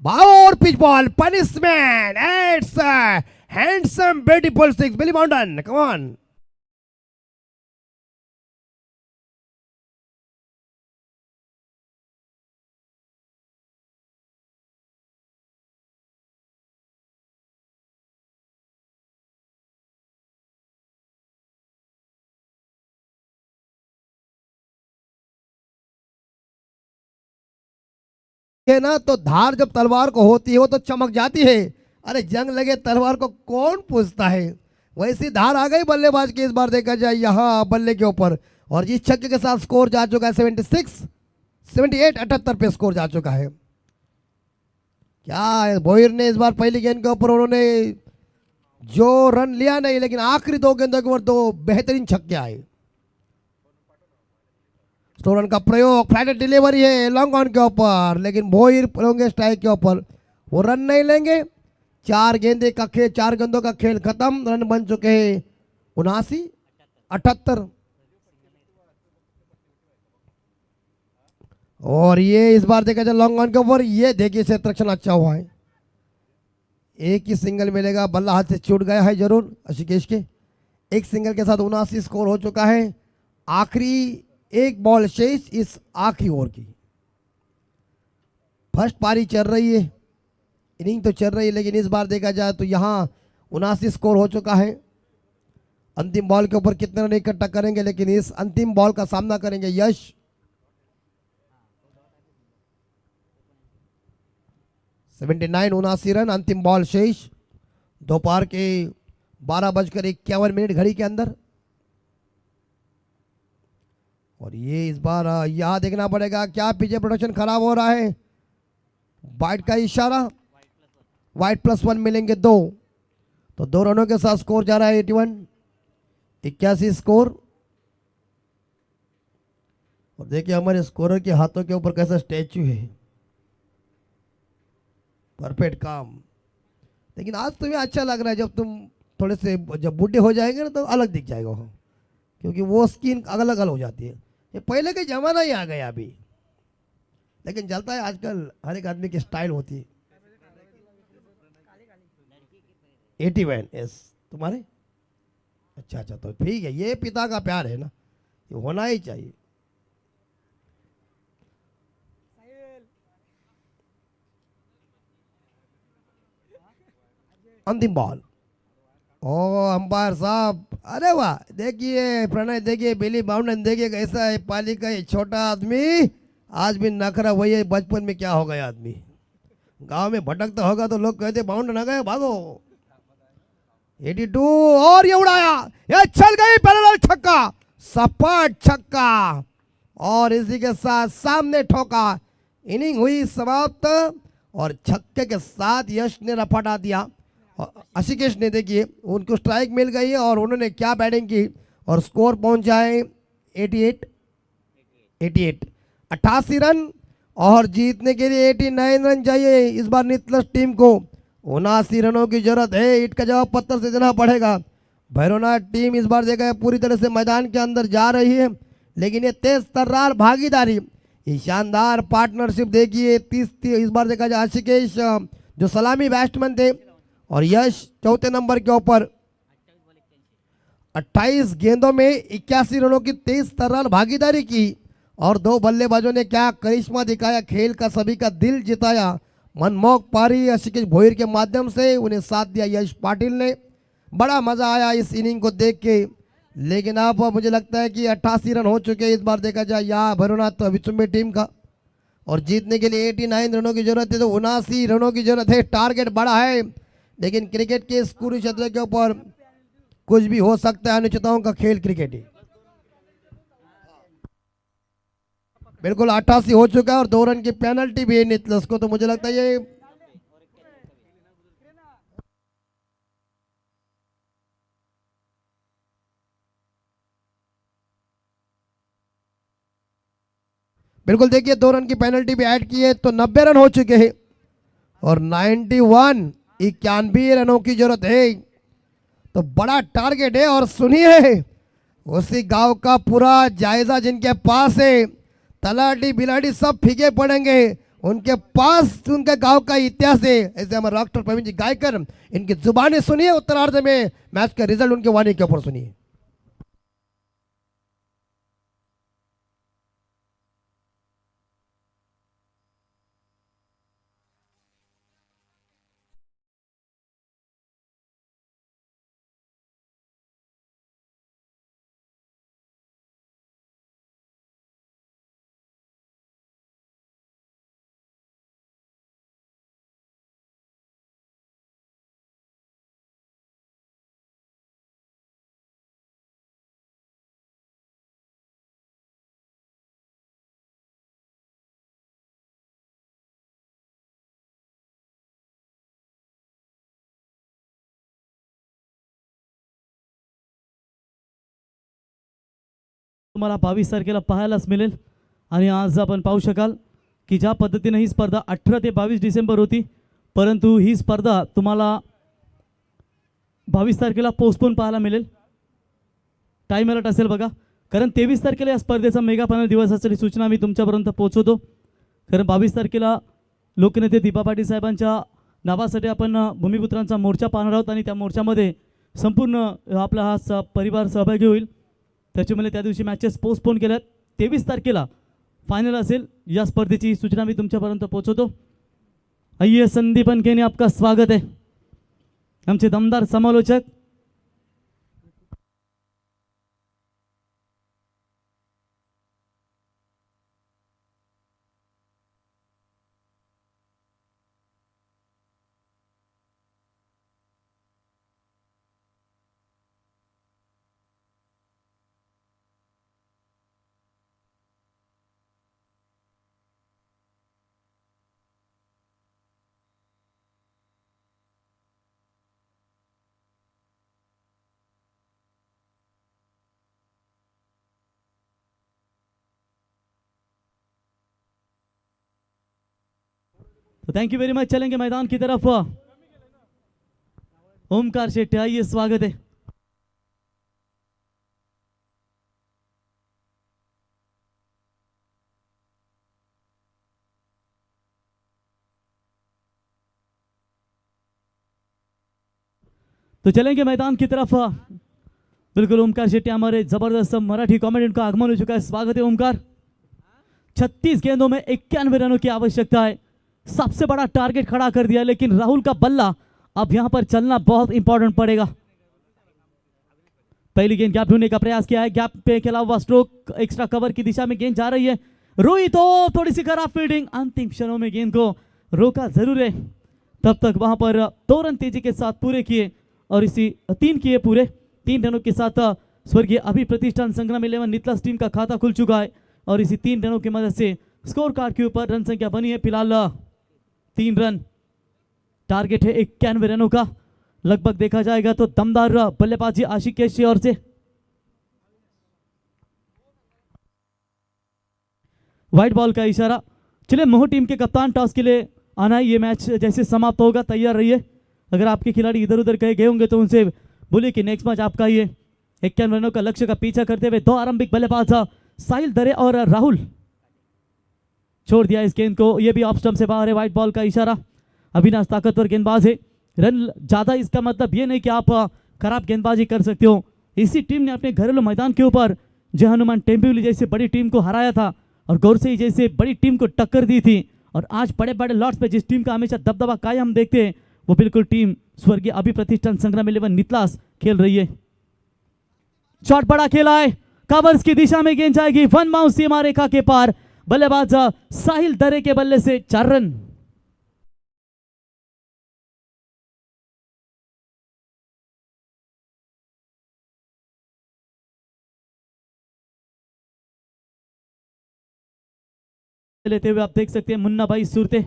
और pitch ball punishment. It's handsome beautiful six. Billy Mountain, come on. है ना, तो धार जब तलवार को होती है वो तो चमक जाती है. अरे जंग लगे तलवार को कौन पूछता है. वैसी धार आ गई बल्लेबाज की. इस बार देखा जाए यहाँ बल्ले के ऊपर. और जिस छक्के के साथ स्कोर जा चुका है 76, 78, 78 पे स्कोर जा चुका है. क्या है, बोहिर ने इस बार पहली गेंद के ऊपर उन्होंने जो रन लिया नहीं, लेकिन आखिरी 2 गेंदों के ऊपर 2 बेहतरीन छक्के आए. स्टोरन का प्रयोग, फ्लैट डिलीवरी है लॉन्ग ऑन के ऊपर, लेकिन बोहिर लॉन्ग स्ट्राइक के ऊपर वो रन नहीं लेंगे. 4 गेंदों का खेल खत्म. रन बन चुके हैं 79, 78. और ये इस बार देखा जाए लॉन्ग ऑन के ऊपर, ये देखिए क्षेत्ररक्षण अच्छा हुआ है. एक ही सिंगल मिलेगा. बल्ला हाथ से छूट गया है जरूर ऋषिकेश के. एक सिंगल के साथ 79 स्कोर हो चुका है. आखिरी एक बॉल शेष इस आखिरी ओवर की. फर्स्ट पारी चल रही है, इनिंग तो चल रही है, लेकिन इस बार देखा जाए तो यहाँ 79 स्कोर हो चुका है. अंतिम बॉल के ऊपर कितने रन इकट्ठा करेंगे, लेकिन इस अंतिम बॉल का सामना करेंगे यश. 79, 79 रन. अंतिम बॉल शेष. दोपहर के 12:51 घड़ी के अंदर. और ये इस बार यहां देखना पड़ेगा क्या पीछे प्रोडक्शन खराब हो रहा है. वाइट का इशारा. वाइट +1 मिलेंगे 2, तो 2 रनों के साथ स्कोर जा रहा है 81, 81 स्कोर. और देखिए हमारे स्कोरर के हाथों के ऊपर कैसा स्टैचू है. परफेक्ट काम. लेकिन आज तुम्हें अच्छा लग रहा है. जब तुम थोड़े से जब बूढ़े हो जाएंगे ना तो अलग दिख जाएगा वो, क्योंकि वो स्किन अलग अलग हो जाती है. ये पहले के जमाना ही आ गया अभी, लेकिन चलता है आजकल. हर एक आदमी की स्टाइल होती है. 81 यस तुम्हारे. अच्छा, तो ठीक है. ये पिता का प्यार है ना, ये होना ही चाहिए. अंतिम बॉल. ओ अंपायर साहब, अरे वाह. देखिए प्रणय, देखिए बिली माउंटन, देखिए कैसा है पाली का ये छोटा आदमी. आज भी नखरा वही है. बचपन में क्या हो गया आदमी, गांव में भटकता होगा तो लोग कहते माउंटन आ गए भागो. 82 और ये उड़ाया. ये चल गई पैरेलल छक्का, सपाट छक्का. और इसी के साथ सामने ठोका. इनिंग हुई समाप्त. और छक्के के साथ यश ने रफाटा दिया. ऋषिकेश ने देखिए उनको स्ट्राइक मिल गई है और उन्होंने क्या बैटिंग की. और स्कोर पहुंचा है 88, 88 रन. और जीतने के लिए 89 रन चाहिए इस बार नितलस टीम को. 79 रनों की जरूरत है. ईट का जवाब पत्थर से देना पड़ेगा. भैरवनाथ टीम इस बार देखा पूरी तरह से मैदान के अंदर जा रही है, लेकिन ये तेज तर्रार भागीदारी, ये शानदार पार्टनरशिप देखिए. 30 इस बार देखा जाए ऋषिकेश जो सलामी बैट्समैन थे और यश चौथे नंबर के ऊपर 28 गेंदों में 81 रनों की तेज तर्रार भागीदारी की. और 2 बल्लेबाजों ने क्या करिश्मा दिखाया, खेल का सभी का दिल जिताया. मनमोहक पारी ऋषिकेश भोईर के माध्यम से उन्हें साथ दिया यश पाटिल ने. बड़ा मजा आया इस इनिंग को देख के. लेकिन अब मुझे लगता है कि 88 रन हो चुके हैं इस बार देखा जाए यहाँ भैरवनाथ विचुम्बी टीम का. और जीतने के लिए 89 रनों की जरूरत है, तो 79 रनों की जरूरत है। टारगेट बड़ा है, लेकिन क्रिकेट के इस कुरुक्षेत्र के ऊपर कुछ भी हो सकता है। अनुचिताओं का खेल क्रिकेट ही। बिल्कुल 88 हो चुका है और 2 रन की पेनल्टी भी है नितलस को, तो मुझे लगता है ये बिल्कुल देखिए 2 रन की पेनल्टी भी ऐड की है, तो 90 रन हो चुके हैं और 91 रनों की जरूरत है, तो बड़ा टारगेट है। और सुनिए उसी गांव का पूरा जायजा जिनके पास है, तलाटी बिलाटी सब फीके पड़ेंगे, उनके पास उनके गांव का इतिहास है। ऐसे हमारे डॉक्टर प्रवीण जी गायकर, इनकी जुबानी सुनिए, उत्तरार्ध में मैच का रिजल्ट उनके वाणी के ऊपर सुनिए। तुम्हाला 22 तारखेला पाहायलाच मिळेल। आणि आज आपण पाहू शकाल की ज्या पद्धतीने ही स्पर्धा 18 ते 22 डिसेंबर होती, परंतु ही स्पर्धा तुम्हाला 22 तारखेला पोस्टपोन पाहायला मिळेल। टाइम अलर्ट असेल बघा, कारण 23 तारखेला या स्पर्धेचा मेगा फायनल दिवस असल्याची सूचना मी तुमच्यापर्यंत पोहोचवतो। कारण 22 तारखेला लोकनेते दीपा पाटील साहेबांच्या नावासाठी आपण भूमिपुत्रांचा मोर्चा पाहणार आहोत आणि त्या मोर्चामध्ये संपूर्ण आपला हा परिवार सहभागी होईल। त्याच्यामुळे त्या दिवशी मॅचेस पोस्टपोन केल्यात। 23 तारखेला फाइनल असेल, या स्पर्धेची सूचना मी तुमच्यापर्यंत पोहोचवतो। आइए संदीप अनकेनी, आपका स्वागत है। आमचे दमदार समालोचक तो थैंक यू वेरी मच। चलेंगे मैदान की तरफ। ओमकार शेट्टी, आइए, स्वागत है। तो चलेंगे मैदान की तरफ। बिल्कुल ओमकार शेट्टी, हमारे जबरदस्त मराठी कॉमेडियन का आगमन हो चुका है। स्वागत है ओमकार। 36 गेंदों में 91 रनों की आवश्यकता है। सबसे बड़ा टारगेट खड़ा कर दिया, लेकिन राहुल का बल्ला अब यहां पर चलना बहुत इंपॉर्टेंट पड़ेगा। पहली गेंद गैप ढूंढने का प्रयास किया है, गैप पे खेला हुआ स्ट्रोक, एक्स्ट्रा कवर की दिशा में गेंद जा रही है। रोहित, तो थोड़ी सी खराब फील्डिंग, अंतिम क्षणों में गेंद को रोका जरूर है। तब तक वहां पर 2 रन तेजी के साथ पूरे किए और इसी 3 किए पूरे। 3 रनों के साथ स्वर्गीय अभी प्रतिष्ठान संग्राम 11 नितलस टीम का खाता खुल चुका है और इसी 3 रनों की मदद से स्कोर कार्ड के ऊपर रन संख्या बनी है फिलहाल 3 रन। टारगेट है 91 रनों का। लगभग देखा जाएगा तो दमदार बल्लेबाजी आशिकेश की ओर से। व्हाइट बॉल का इशारा। चलिए, मोह टीम के कप्तान, टॉस के लिए आना है। ये मैच जैसे समाप्त होगा तैयार रहिए। अगर आपके खिलाड़ी इधर उधर कहीं गए होंगे तो उनसे बोलिए कि नेक्स्ट मैच आपका ही है। 51 रनों का लक्ष्य का पीछा करते हुए 2 आरंभिक बल्लेबाज साहिल दरे और राहुल छोड़ दिया इस गेंद को। ये भी ऑफ स्टंप से बाहर है। व्हाइट बॉल का इशारा। अविनाश ताकतवर गेंदबाज है। रन ज्यादा इसका मतलब ये नहीं कि आप खराब गेंदबाजी कर सकते हो। इसी टीम ने अपने घरेलू मैदान के ऊपर जय हनुमान टेम्बिवली जैसी बड़ी टीम को हराया था और गौरसई जैसे बड़ी टीम को टक्कर दी थी। और आज बड़े बड़े लॉट्स पे जिस टीम का हमेशा दबदबा कायम देखते हैं, वो बिल्कुल टीम स्वर्गीय अभी प्रतिष्ठान संग्राम 11 नितलास खेल रही है। शॉट बड़ा खेला है, कवर्स की दिशा में गेंद जाएगी, वन बाउंस सीमा रेखा के पार। बल्लेबाज साहिल दरे के बल्ले से 4 रन। लेते हुए आप देख सकते हैं मुन्ना भाई सुरते,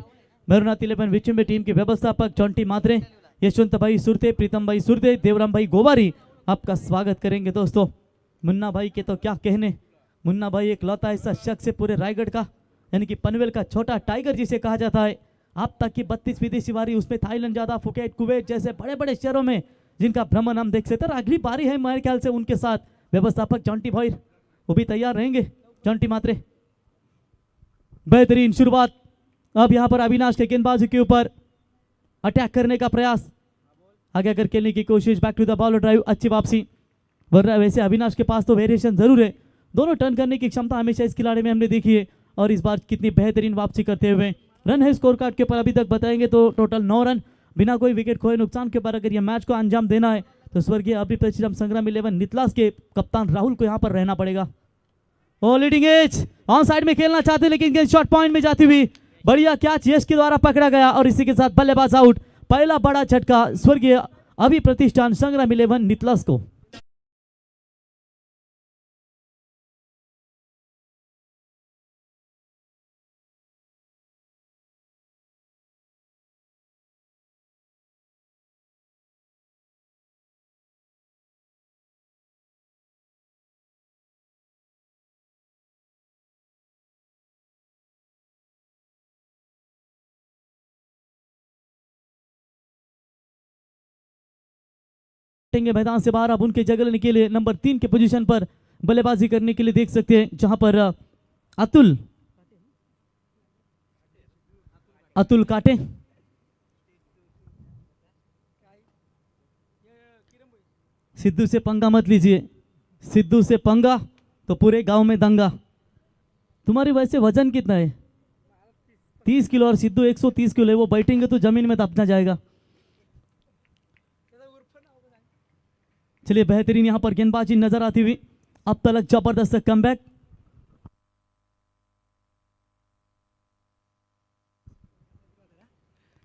भैरवनाथ 11 विचुंबे टीम के व्यवस्थापक चौंटी मात्रे, यशवंत भाई सुरते, प्रीतम भाई सुरते, देवराम भाई गोवारी आपका स्वागत करेंगे। दोस्तों मुन्ना भाई के तो क्या कहने, मुन्ना भाई एक लौता ऐसा शख्स है पूरे रायगढ़ का, यानी कि पनवेल का छोटा टाइगर जिसे कहा जाता है। अब तक की 32 विदेशी बारी, उसमें थाईलैंड ज्यादा, फुकेट, कुवैत जैसे बड़े बड़े शहरों में जिनका भ्रमण हम देख सकते हैं। अगली बारी है मेरे ख्याल से उनके साथ व्यवस्थापक चौंटी भाई, वो भी तैयार रहेंगे। चौंटी मात्रे, बेहतरीन शुरुआत। अब यहां पर अविनाश के गेंदबाजी के ऊपर अटैक करने का प्रयास, आगे अगर खेलने की कोशिश, back to the ball drive, अच्छी वापसी। वरना वैसे अविनाश के पास तो वेरिएशन जरूर है, दोनों टर्न करने की क्षमता हमेशा इस खिलाड़ी में हमने देखी है, और इस बार कितनी बेहतरीन वापसी करते हुए। रन है स्कोर कार्ड के ऊपर अभी तक बताएंगे तो टोटल 9 रन बिना कोई विकेट खोए नुकसान के ऊपर। अगर यह मैच को अंजाम देना है तो स्वर्गीय अभिप्रतिष्ठम संग्राम 11 नितलास के कप्तान राहुल को यहां पर रहना पड़ेगा। ओ लीडिंग एज ऑन साइड में खेलना चाहते लेकिन गेंद शॉर्ट पॉइंट में जाती हुई, बढ़िया कैच यश के द्वारा पकड़ा गया, और इसी के साथ बल्लेबाज आउट। पहला बड़ा झटका स्वर्गीय अभी प्रतिष्ठान संग्राम 11 नितलास को। मैदान से बाहर, अब उनके जगह लेने के लिए नंबर 3 के पोजीशन पर बल्लेबाजी करने के लिए देख सकते हैं, जहां पर अतुल काटे। सिद्धू से पंगा मत लीजिए, सिद्धू से पंगा तो पूरे गांव में दंगा। तुम्हारी वैसे वजन कितना है? 30 किलो, और सिद्धू 130 किलो है, वो बैठेंगे तो जमीन में दबना जाएगा। चलिए बेहतरीन यहां पर गेंदबाजी नजर आती हुई, अब तक जबरदस्त कमबैक।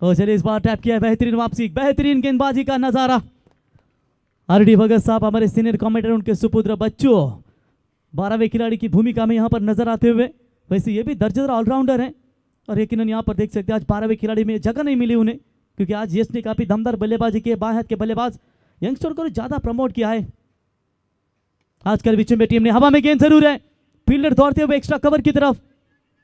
और चलिए इस बार टैप किया, बेहतरीन वापसी, बेहतरीन गेंदबाजी का नजारा। आरडी भगत साहब हमारे सीनियर कमेंटेटर, उनके सुपुत्र बच्चों 12वें खिलाड़ी की भूमिका में यहां पर नजर आते हुए। वैसे ये भी दर्जेदार ऑलराउंडर हैं, और यकीनन यहां पर देख सकते हैं आज 12वें खिलाड़ी में जगह नहीं मिली उन्हें, क्योंकि आज यश ने काफी दमदार बल्लेबाजी की, बाएं हाथ के बल्लेबाज यंगस्टर को ज्यादा प्रमोट किया है। आजकल बीच में टीम ने हवा में गेंद जरूर है, फील्डर दौड़ते हुए एक्स्ट्रा कवर की तरफ,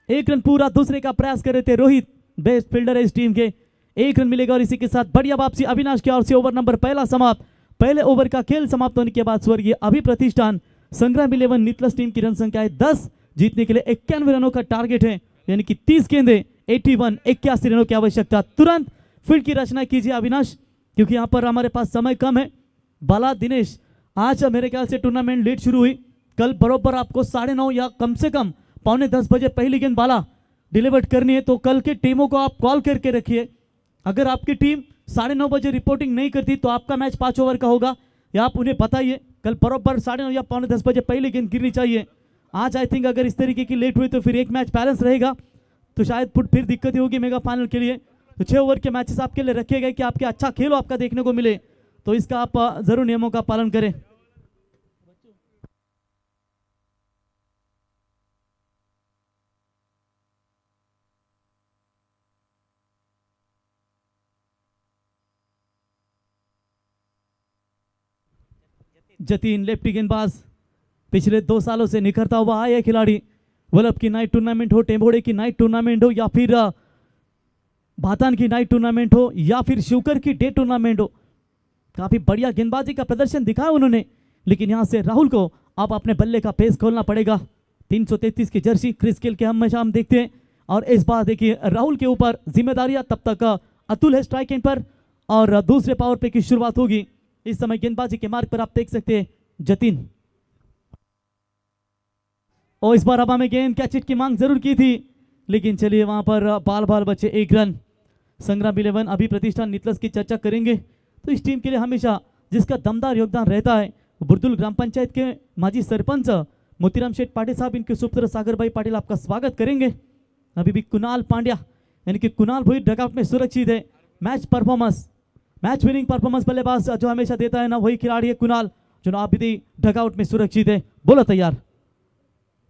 1 रन पूरा दूसरे का प्रयास कर रहे थे रोहित, बेस्ट फील्डर है इस टीम के, 1 रन मिलेगा। और इसी के साथ बढ़िया वापसी अविनाश की ओर से, ओवर नंबर पहला समाप्त। पहले ओवर का खेल समाप्त होने के बाद स्वर्गीय अभी प्रतिष्ठान संग्राम 11 नितलास टीम की रन संख्या है 10, जीतने के लिए 91 रनों का टारगेट है, यानी कि 30 गेंदे 81 रनों की आवश्यकता। तुरंत फील्ड की रचना कीजिए अविनाश, क्योंकि यहां पर हमारे पास समय कम है। बाला दिनेश, आज मेरे ख्याल से टूर्नामेंट लेट शुरू हुई, कल बरोबर आपको 9:30 या कम से कम 9:45 बजे पहली गेंद बाला डिलीवर करनी है, तो कल के टीमों को आप कॉल करके रखिए। अगर आपकी टीम 9:30 बजे रिपोर्टिंग नहीं करती तो आपका मैच 5 ओवर का होगा, या आप उन्हें बताइए कल बरोबर 9:30 या 9:45 बजे पहली गेंद गिरनी चाहिए। आज आई थिंक अगर इस तरीके की लेट हुई तो फिर एक मैच बैलेंस रहेगा, तो शायद फिर दिक्कत होगी मेगा फाइनल के लिए। तो 6 ओवर के मैचेस आपके लिए रखे गए कि आपके अच्छा खेलो आपका देखने को मिले, तो इसका आप जरूर नियमों का पालन करें। जतीन लेफ्टी गेंदबाज, पिछले 2 सालों से निखरता हुआ आया खिलाड़ी, वल्लभ की नाइट टूर्नामेंट हो, टेम्बोड़े की नाइट टूर्नामेंट हो, या फिर भातान की नाइट टूर्नामेंट हो, या फिर शिवकर की डे टूर्नामेंट हो, काफी बढ़िया गेंदबाजी का प्रदर्शन दिखाया उन्होंने। लेकिन यहां से राहुल को अब अपने बल्ले का पेस खोलना पड़ेगा। 333 की जर्सी क्रिस गेल के हमेशा हम देखते हैं, और इस बार देखिए राहुल के ऊपर जिम्मेदारियां, तब तक अतुल है स्ट्राइक एंड पर, और दूसरे पावर प्ले की शुरुआत होगी। इस समय गेंदबाजी के मार्ग पर आप देख सकते हैं जतीन, और इस बार हवा में गेंद कैच इट की मांग जरूर की थी, लेकिन चलिए वहां पर बाल बचे 1 रन। संग्राम 11 अभी प्रतिष्ठान नितलास की चर्चा करेंगे, तो इस टीम के लिए हमेशा जिसका दमदार योगदान रहता है, बुर्दुल ग्राम पंचायत के माजी सरपंच मोतीराम शेठ पाटिल साहब इनके सुपुत्र सागर भाई पाटिल आपका स्वागत करेंगे। अभी भी कुणाल पांड्या यानी कि कुणाल भाई डगआउट में सुरक्षित है। मैच विनिंग परफॉर्मेंस बल्लेबाज जो हमेशा देता है ना, वही खिलाड़ी है कुणाल, जो अभी भी डगआउट में सुरक्षित है। बोलो तैयार।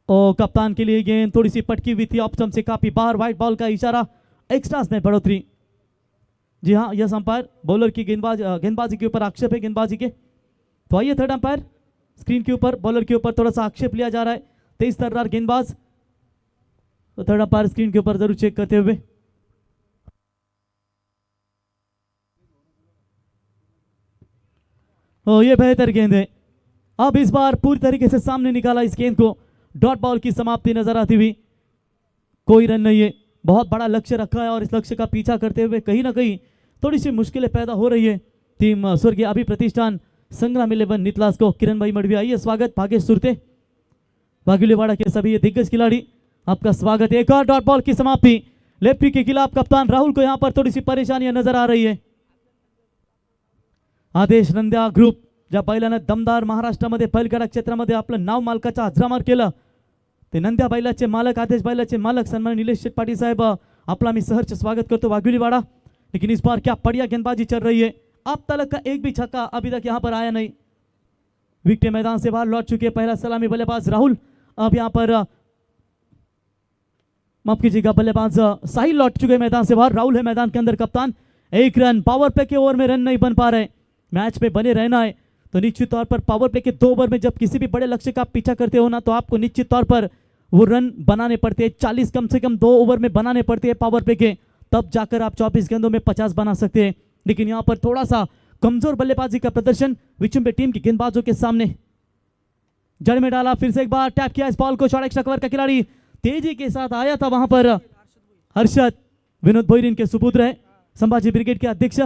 ओ कप्तान के लिए गेंद थोड़ी सी पटकी हुई थी, ऑप्शन से काफी बाहर, व्हाइट बॉल का इशारा, एक्स्ट्रास में बढ़ोतरी। जी हाँ, यह अंपायर बॉलर की गेंदबाजी के ऊपर आक्षेप है गेंदबाजी के। तो आइए थर्ड अंपायर स्क्रीन के ऊपर बॉलर के ऊपर थोड़ा सा आक्षेप लिया जा रहा है, तेज तर्रार गेंदबाज। तो थर्ड अंपायर स्क्रीन के ऊपर जरूर चेक करते हुए। ये बेहतर गेंद है, अब इस बार पूरी तरीके से सामने निकाला इस गेंद को। डॉट बॉल की समाप्ति नजर आती हुई, कोई रन नहीं है। बहुत बड़ा लक्ष्य रखा है और इस लक्ष्य का पीछा करते हुए कहीं ना कहीं थोड़ी सी मुश्किलें पैदा हो रही है टीम स्वर्गीय अभी प्रतिष्ठान संग्राम 11 नितलास को। किरण भाई मडवी आइए, स्वागत। भागेश सुरते, वाघिलीवाड़ा के सभी ये दिग्गज खिलाड़ी, आपका स्वागत है। एक और डॉट बॉल की समाप्ति लेफ्टी के खिलाफ कप्तान राहुल को यहां पर थोड़ी सी परेशानियां नजर आ रही है। आदेश नंद्या ग्रुप ज्या बैलानं दमदार महाराष्ट्रामध्ये बैलगाडा क्षेत्रामध्ये आपलं नाव मालकाचा अजरामर केलं, ते नंद्या बैलाचे मालक, आदेश बैलाचे मालक सन्माननीय निलेश शेठ पाटील साहेब, आपला मी सहर्ष स्वागत करतो वाघिलीवाड़ा। लेकिन इस बार क्या बढ़िया गेंदबाजी चल रही है, अब तक का एक भी छक्का अभी तक यहां पर आया नहीं। विकेट मैदान से बाहर लौट चुके पहला सलामी बल्लेबाज राहुल, अब यहां पर माफ कीजिएगा बल्लेबाज साहिल लौट चुके मैदान से बाहर, राहुल है मैदान के अंदर कप्तान। एक रन, पावर प्ले के ओवर में रन नहीं बन पा रहे। मैच में बने रहना है तो निश्चित तौर पर पावर प्ले के 2 ओवर में जब किसी भी बड़े लक्ष्य का पीछा करते हो ना, तो आपको निश्चित तौर पर वो रन बनाने पड़ते हैं। 40 कम से कम 2 ओवर में बनाने पड़ते हैं पावर प्ले के, तब जाकर आप 24 गेंदों में 50 बना सकते हैं। लेकिन यहाँ पर थोड़ा सा कमजोर बल्लेबाजी का प्रदर्शन विचुम्बे टीम की गेंदबाजों के सामने। जड़ में डाला, फिर से एक बार टैप किया इस बॉल को, शॉर्ट एक्स्ट्रा कवर का खिलाड़ी तेजी के साथ आया था वहां पर हर्षद, विनोद भोईर इनके सुपुत्र है, संभाजी ब्रिगेड के अध्यक्ष,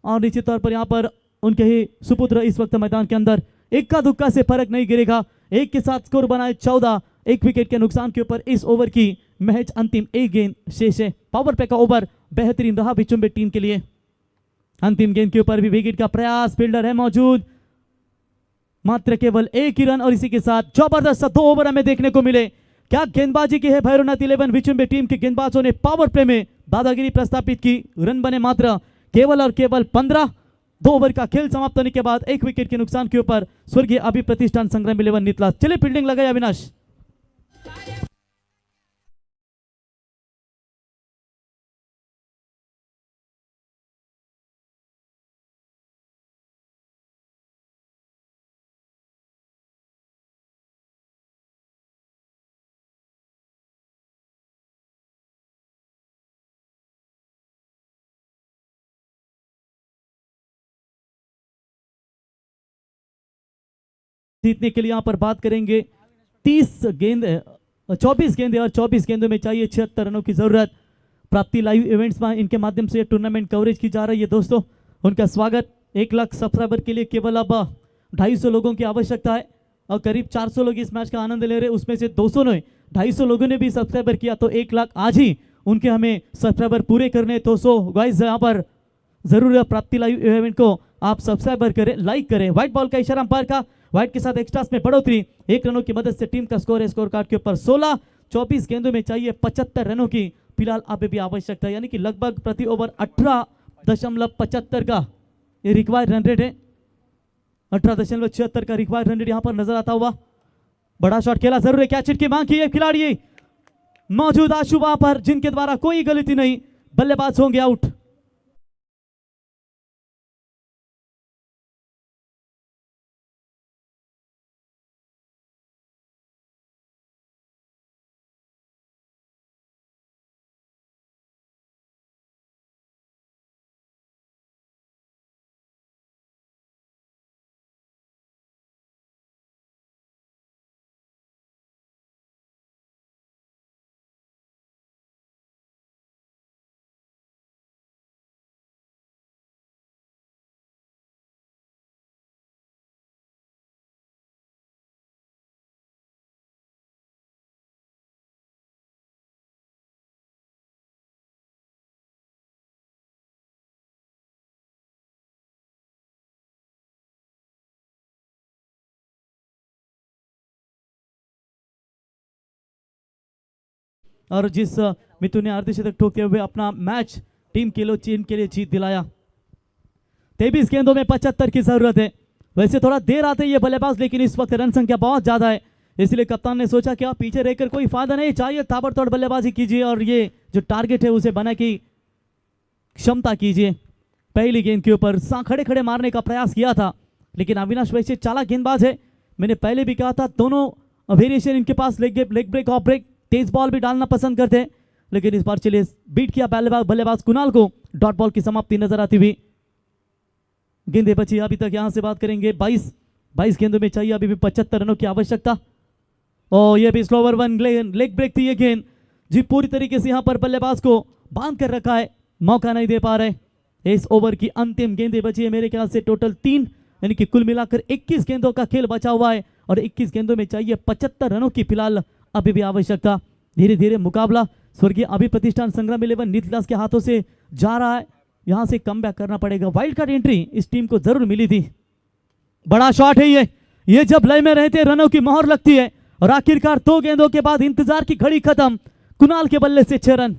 और निश्चित तौर पर यहाँ पर उनके ही सुपुत्र इस वक्त मैदान के अंदर। इक्का दुक्का से फर्क नहीं गिरेगा, एक के साथ स्कोर बनाए 14, एक विकेट के नुकसान के ऊपर इस ओवर की महज अंतिम एक गेंद शेष है। पावर प्ले का ओवर बेहतरीन रहा विचुम्बे टीम के लिए। अंतिम गेंद के ऊपर भी विकेट का प्रयास, फील्डर है मौजूद, मात्र केवल एक ही रन, और इसी के साथ जबरदस्त 2 ओवर हमें देखने को मिले। क्या गेंदबाजी की है भैरवनाथ 11 विचुम्बे टीम के गेंदबाजों ने पावर प्ले में दादागिरी प्रस्थापित की। रन बने मात्र केवल और केवल 15। 2 ओवर का खेल समाप्त होने के बाद एक विकेट के नुकसान के ऊपर स्वर्गीय अभी प्रतिष्ठान संग्राम 11 नितलास। चलिए फील्डिंग लगाए अविनाश। जीतने के लिए यहाँ पर बात करेंगे 24 गेंदे और 24 गेंदों में चाहिए 76 रनों की जरूरत। प्राप्ति लाइव इवेंट्स में इनके माध्यम से टूर्नामेंट कवरेज की जा रही है दोस्तों, उनका स्वागत। 1 लाख सब्सक्राइबर के लिए केवल अब 250 लोगों की आवश्यकता है और करीब 400 लोग इस मैच का आनंद ले रहे हैं, उसमें से 250 लोगों ने भी सब्सक्राइबर किया, तो 1 लाख आज ही उनके हमें सब्सक्राइबर पूरे करने। तो सो गाइस यहाँ पर जरूर प्राप्ति लाइव इवेंट को आप सब्सक्राइबर करें, लाइक करें। व्हाइट बॉल का इशारा अंपायर का, व्हाइट के साथ एक्स्ट्रास में बढ़ोतरी, 1 रनों की मदद से टीम का स्कोर है स्कोर कार्ड के ऊपर 16। 24 गेंदों में चाहिए 75 रनों की फिलहाल अभी भी आवश्यकता है, यानी कि लगभग प्रति ओवर 18.75 का ये रिक्वायर्ड रन रेट है। 18.76 का रिक्वायर्ड रन रेट यहाँ पर नजर आता हुआ। बड़ा शॉट खेला जरूर है, कैच हिट की मांग की है खिलाड़ी मौजूद आशु वहां पर, जिनके द्वारा कोई गलती नहीं, बल्लेबाज होंगे आउट। और जिस मिथुन ने अर्धशतक ठोकते हुए अपना मैच टीम के लिए जीत दिलाया। 23 गेंदों में 75 की जरूरत है। वैसे थोड़ा देर आते ये बल्लेबाज, लेकिन इस वक्त रन संख्या बहुत ज्यादा है, इसलिए कप्तान ने सोचा कि आप पीछे रहकर कोई फायदा नहीं, चाहिए ताबड़तोड़ बल्लेबाजी कीजिए और ये जो टारगेट है उसे बना की क्षमता कीजिए। पहली गेंद के ऊपर खड़े खड़े मारने का प्रयास किया था, लेकिन अविनाश वैसे चालाक गेंदबाज है। मैंने पहले भी कहा था दोनों वेरिएशन इनके पास, लेग ब्रेक ऑफ ब्रेक, तेज बॉल भी डालना पसंद करते हैं, लेकिन इस बार चलिए बीट किया बल्लेबाज कुणाल को। डॉट बॉल की समाप्ति नजर आती हुई। गेंदें बची अभी तक, यहां से बात करेंगे 22 गेंदों में चाहिए अभी भी 75 रनों की आवश्यकता। और ये भी स्लोवर वन लेग ब्रेक थी ये गेंद जी, पूरी तरीके से यहां पर बल्लेबाज को बांध कर रखा है, मौका नहीं दे पा रहे। इस ओवर की अंतिम गेंदें बची है मेरे ख्याल से टोटल 3, यानी कि कुल मिलाकर 21 गेंदों का खेल बचा हुआ है और 21 गेंदों में चाहिए 75 रनों की फिलहाल अभी भी आवश्यकता। धीरे धीरे मुकाबला स्वर्गीय अभी प्रतिष्ठान संग्राम 11 नीतलास के हाथों से जा रहा है, यहां से कमबैक करना पड़ेगा। वाइल्ड कार्ड एंट्री इस टीम को जरूर मिली थी। बड़ा शॉट है ये जब लय में रहते रनों की मोहर लगती है और आखिरकार 2 गेंदों के बाद इंतजार की घड़ी खत्म, कुणाल के बल्ले से 6 रन।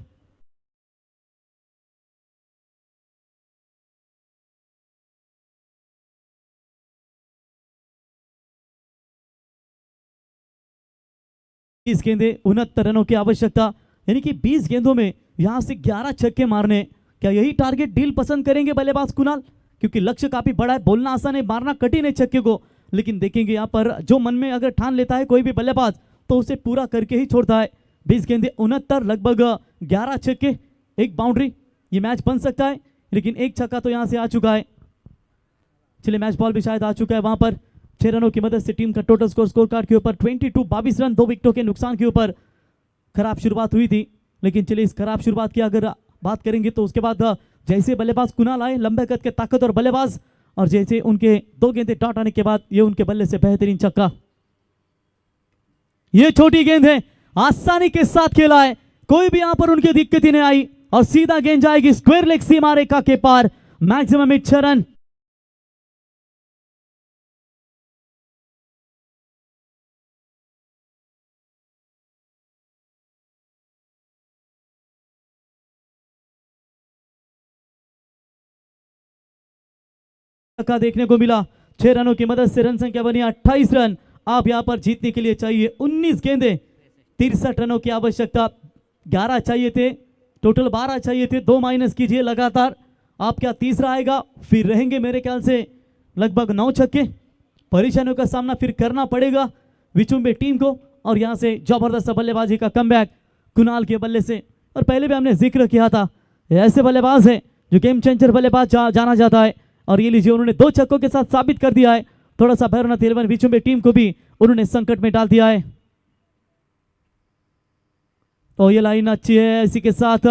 इस गेंदे 69 रनों की आवश्यकता, यानी कि 20 गेंदों में यहां से 11 छक्के मारने, क्या यही टारगेट डील पसंद करेंगे बल्लेबाज कुणाल? क्योंकि लक्ष्य काफी बड़ा है, बोलना आसान है, मारना कठिन है छक्के को, लेकिन देखेंगे यहां पर जो मन में अगर ठान लेता है कोई भी बल्लेबाज तो उसे पूरा करके ही छोड़ता है। 20 गेंदे 69, लगभग 11 छक्के, 1 बाउंड्री, ये मैच बन सकता है, लेकिन 1 छक्का तो यहां से आ चुका है। चलिए मैच बॉल भी शायद आ चुका है वहां पर। 6 रनों की मदद से टीम का टोटल स्कोर कार्ड के ऊपर 22 रन, 2 विकेटों के नुकसान के ऊपर खराब शुरुआत हुई थी, लेकिन चलिए इस खराब शुरुआत की अगर बात करेंगे तो उसके बाद जैसे बल्लेबाज कुणाल आए, लंबे कद के ताकतवर बल्लेबाज, और जैसे उनके 2 गेंदें डॉट आने के बाद ये उनके बल्ले से बेहतरीन छक्का। ये छोटी गेंद है, आसानी के साथ खेला है, कोई भी यहां पर उनकी दिक्कत ही नहीं आई और सीधा गेंद जाएगी स्क्वायर लेग सीमा रेखा के पार। Maximum 6 run. का देखने को मिला। 6 रनों की मदद से रन संख्या बनी 28 रन। आप यहां पर जीतने के लिए चाहिए 19 गेंदें, 63 रनों की आवश्यकता। 11 चाहिए थे, टोटल 12 चाहिए थे, 2 माइनस कीजिए लगातार, आप क्या तीसरा आएगा, फिर रहेंगे मेरे ख्याल से लगभग 9 छक्के। परेशानियों का सामना फिर करना पड़ेगा विचुम्बे टीम को, और यहां से जबरदस्त बल्लेबाजी का कमबैक कुणाल के बल्ले से। और पहले भी हमने जिक्र किया था, ऐसे बल्लेबाज है जो गेम चेंजर बल्लेबाज जाना जाता है, और ये लीजिए उन्होंने 2 छक्कों के साथ साबित कर दिया है। थोड़ा सा भैरवनाथ 11 विचुम्बे टीम को भी उन्होंने संकट में डाल दिया है। तो ये लाइन अच्छी है, इसी के साथ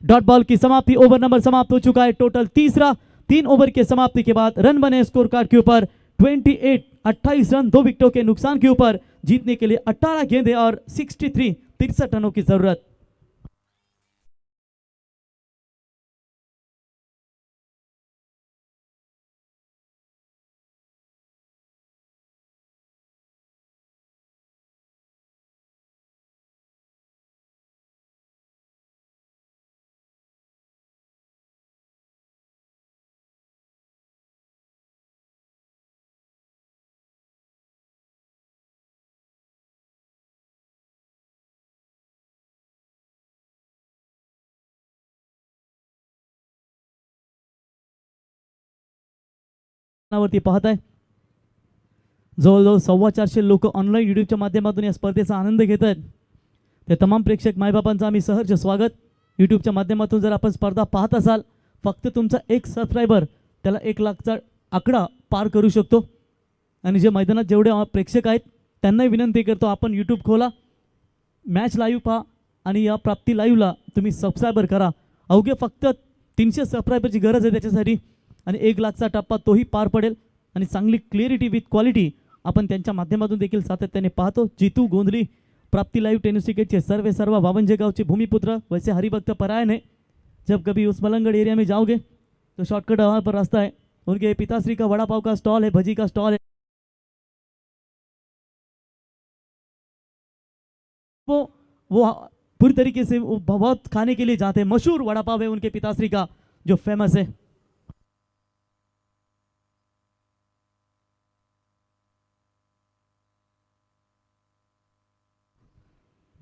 डॉट बॉल की समाप्ति, ओवर नंबर समाप्त हो चुका है। टोटल तीसरा, 3 ओवर के समाप्ति के बाद रन बने स्कोर कार्ड के ऊपर 28 रन, 2 विकेटों के नुकसान के ऊपर जीतने के लिए 18 गेंदें और 63 रनों की जरूरत। वरती पाहत आहे जवळजवळ 450 लोक ऑनलाईन युट्यूबच्या माध्यमातून या स्पर्धेचा आनंद घेत आहेत। ते तमाम प्रेक्षक मायबापांचं आम्ही सहर्ष स्वागत। युट्यूबच्या माध्यमातून जर आपण स्पर्धा पाहत असाल, फक्त तुमचा एक सबस्क्रायबर त्याला 1 लाखचा आकडा पार करू शकतो। आणि जे मैदानात जेवढे प्रेक्षक आहेत त्यांनाही विनंती करतो, आपण यूट्यूब खोला, मॅच लाईव्ह पहा आणि या प्राप्ती लाईव्हला तुम्ही सबस्क्रायबर करा। अवघे फक्त 300 सबस्क्रायबरची गरज आहे त्याच्यासाठी, आणि 1 लाखचा टप्पा तोही पार पडेल। आणि चांगली क्लिअरिटी विथ क्वालिटी आपण त्यांच्या माध्यमातून देखील सातत्याने पाहतो। जीतू गोंधली प्राप्ती लाइव टेनिस क्रिकेट के सर्व 52 गाँव के भूमिपुत्र, वैसे हरिभक्त परायण है। जब कभी उस मलंगड़ एरिया में जाओगे तो शॉर्टकट वहाँ पर रास्ता है, उनके पिताश्री का वड़ा पाव का स्टॉल है, भजी का स्टॉल है। वो पूरी तरीके से वो बहुत खाने के लिए जाते हैं। मशहूर वड़ा पाव है उनके पिताश्री का जो फेमस है।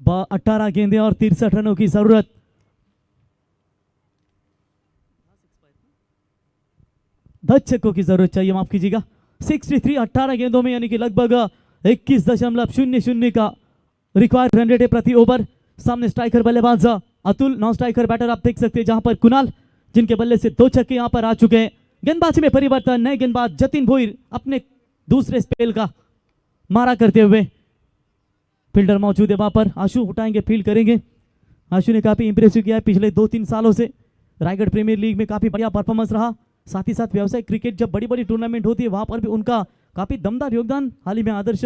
18 गेंदें और 63 रनों की जरूरत। दस छक्कों की जरूरत चाहिए, माफ कीजिएगा। 63 18 गेंदों में यानी कि लगभग 21.00 का रिक्वायर्ड रन रेट है प्रति ओवर। सामने स्ट्राइकर बल्लेबाज अतुल, नॉन स्ट्राइकर बैटर आप देख सकते हैं जहां पर कुणाल, जिनके बल्ले से 2 छक्के यहां पर आ चुके हैं। गेंदबाजी में परिवर्तन, नए गेंदबाज जतिन भोईर अपने दूसरे स्पेल का मारा करते हुए। फील्डर मौजूद है वहां पर, आशु उठाएंगे, फील्ड करेंगे। आशु ने काफी इंप्रेसिव किया है पिछले 2-3 सालों से। रायगढ़ प्रीमियर लीग में काफी बढ़िया परफॉर्मेंस रहा। साथ ही साथ व्यावसायिक क्रिकेट जब बड़ी बड़ी टूर्नामेंट होती है वहां पर भी उनका काफी दमदार योगदान। हाल ही में आदर्श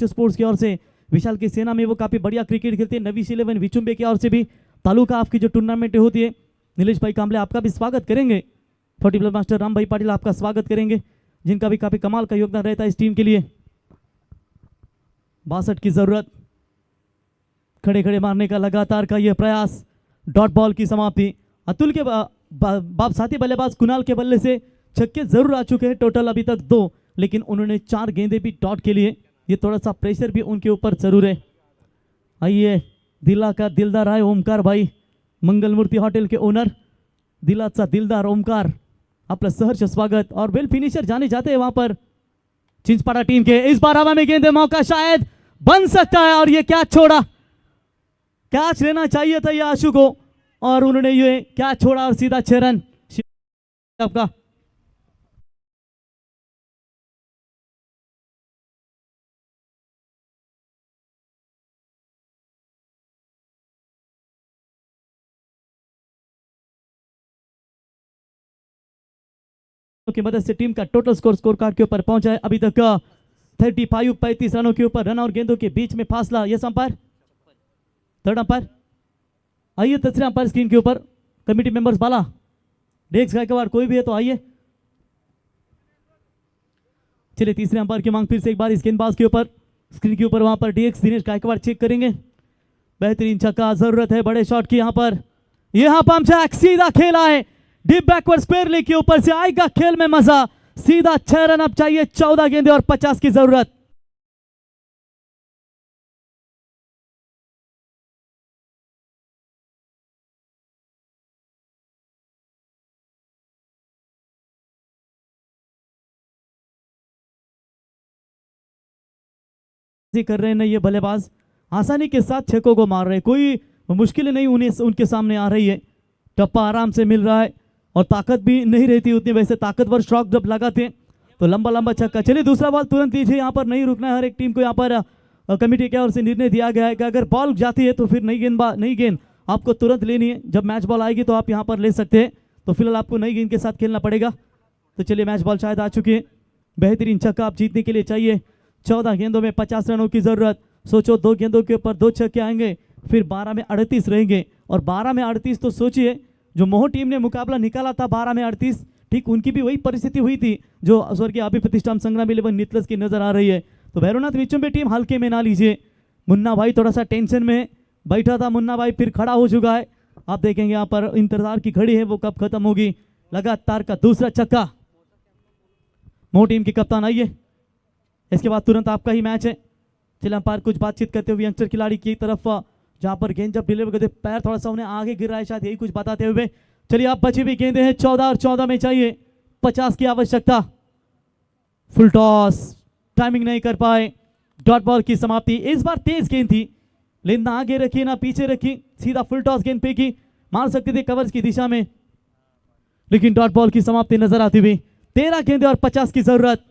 स्पोर्ट्स की ओर से विशाल की सेना में वो काफी बढ़िया क्रिकेट खेलते हैं। नवीश 11 विचुंबे की ओर से भी तालुका आपकी जो टूर्नामेंट होती है। नीलेश भाई कांबले आपका भी स्वागत करेंगे। 40 मास्टर राम भाई पाटिल आपका स्वागत करेंगे, जिनका भी काफी कमाल का योगदान रहता है इस टीम के लिए। 62 की जरूरत, खड़े खड़े मारने का लगातार का यह प्रयास। डॉट बॉल की समाप्ति। अतुल के बाप साथी बल्लेबाज कुणाल के बल्ले से छक्के जरूर आ चुके हैं, टोटल अभी तक 2, लेकिन उन्होंने 4 गेंदे भी डॉट के लिए। ये थोड़ा सा प्रेशर भी उनके ऊपर जरूर है। आइए, दिला का दिलदार आहे ओमकार भाई, मंगलमूर्ती हॉटेल के ओनर, दिलाचा दिलदार ओमकार, आपका सहर्ष स्वागत। और वेल फिनिशर जाने जाते हैं वहां पर चिंचपाड़ा टीम के। इस बार हवा में गेंदे, मौका शायद बन सकता है, और ये कैच छोड़ा। कैच लेना चाहिए था ये आशु को, और उन्होंने ये कैच छोड़ा और सीधा 6 रन आपका। की मदद से टीम का टोटल स्कोर कार्ड के ऊपर पहुंचा है अभी तक 35 रनों के ऊपर। रन और गेंदों के बीच में फासला। यस अंपायर, थर्ड अंपायर, आइए तीसरे अंपायर स्क्रीन के ऊपर। कमेटी मेंबर्स बाला, डेक्स गायकवाड़, कोई भी है तो आइए। चलिए, तीसरे अंपायर की मांग फिर से एक बार इस गेंदबाज के ऊपर, स्क्रीन के ऊपर वहां पर डीएक्स दिनेश गायकवाड़ चेक करेंगे। बेहतरीन छक्का, जरूरत है बड़े शॉट की यहां पर। यहां पंप जैक सीधा खेला है, डीप बैकवर्ड स्क्वायर लेग के ऊपर से आएगा खेल में मजा। सीधा 6 रन अब चाहिए, 14 गेंदे और 50 की जरूरत। कर रहे हैं ना ये बल्लेबाज, आसानी के साथ छक्कों को मार रहे हैं, कोई मुश्किल नहीं उन्हें उनके सामने आ रही है। टप्पा आराम से मिल रहा है और ताकत भी नहीं रहती उतनी। वैसे ताकतवर स्ट्रोक जब लगाते हैं तो लंबा लंबा छक्का। चलिए, दूसरा बॉल तुरंत लीजिए, यहाँ पर नहीं रुकना है। हर एक टीम को यहाँ पर कमेटी की ओर से निर्णय दिया गया है कि अगर बॉल जाती है तो फिर नई गेंद आपको तुरंत लेनी है। जब मैच बॉल आएगी तो आप यहाँ पर ले सकते हैं, तो फिलहाल आपको नई गेंद के साथ खेलना पड़ेगा। तो चलिए, मैच बॉल शायद आ चुकी है। बेहतरीन छक्का आप जीतने के लिए चाहिए। 14 गेंदों में 50 रनों की जरूरत। सोचो, 2 गेंदों के ऊपर 2 छक्के आएंगे, फिर 12 में 38 रहेंगे। और 12 में 38 तो सोचिए, जो मोह टीम ने मुकाबला निकाला था 12 में 38, ठीक उनकी भी वही परिस्थिति हुई थी जो स्वर्गीय अभी प्रतिष्ठान संग्राम 11 नितलस की नजर आ रही है। तो भैरवनाथ विचुंबे टीम हल्के में ना लीजिए। मुन्ना भाई थोड़ा सा टेंशन में बैठा था, मुन्ना भाई फिर खड़ा हो चुका है। आप देखेंगे यहाँ पर इंतजार की घड़ी है वो कब खत्म होगी। लगातार का दूसरा छक्का। मोह टीम के कप्तान आइए, इसके बाद तुरंत आपका ही मैच है। चलिए, अंपायर कुछ बातचीत करते हुए यंगस्टर खिलाड़ी की तरफ, जहां पर गेंद जब डिलीवर करते पैर थोड़ा सा उन्हें आगे गिर रहा है, शायद यही कुछ बताते हुए। चलिए, आप बची हुई गेंदे हैं 14 और 14 में चाहिए 50 की आवश्यकता। फुल टॉस, टाइमिंग नहीं कर पाए। डॉट बॉल की समाप्ति। इस बार तेज गेंद थी, लेकिन ना आगे रखी ना पीछे रखी, सीधा फुल टॉस गेंद फेंकी। मार सकते थे कवर्स की दिशा में, लेकिन डॉट बॉल की समाप्ति नजर आती हुई। 13 गेंदे और 50 की जरूरत।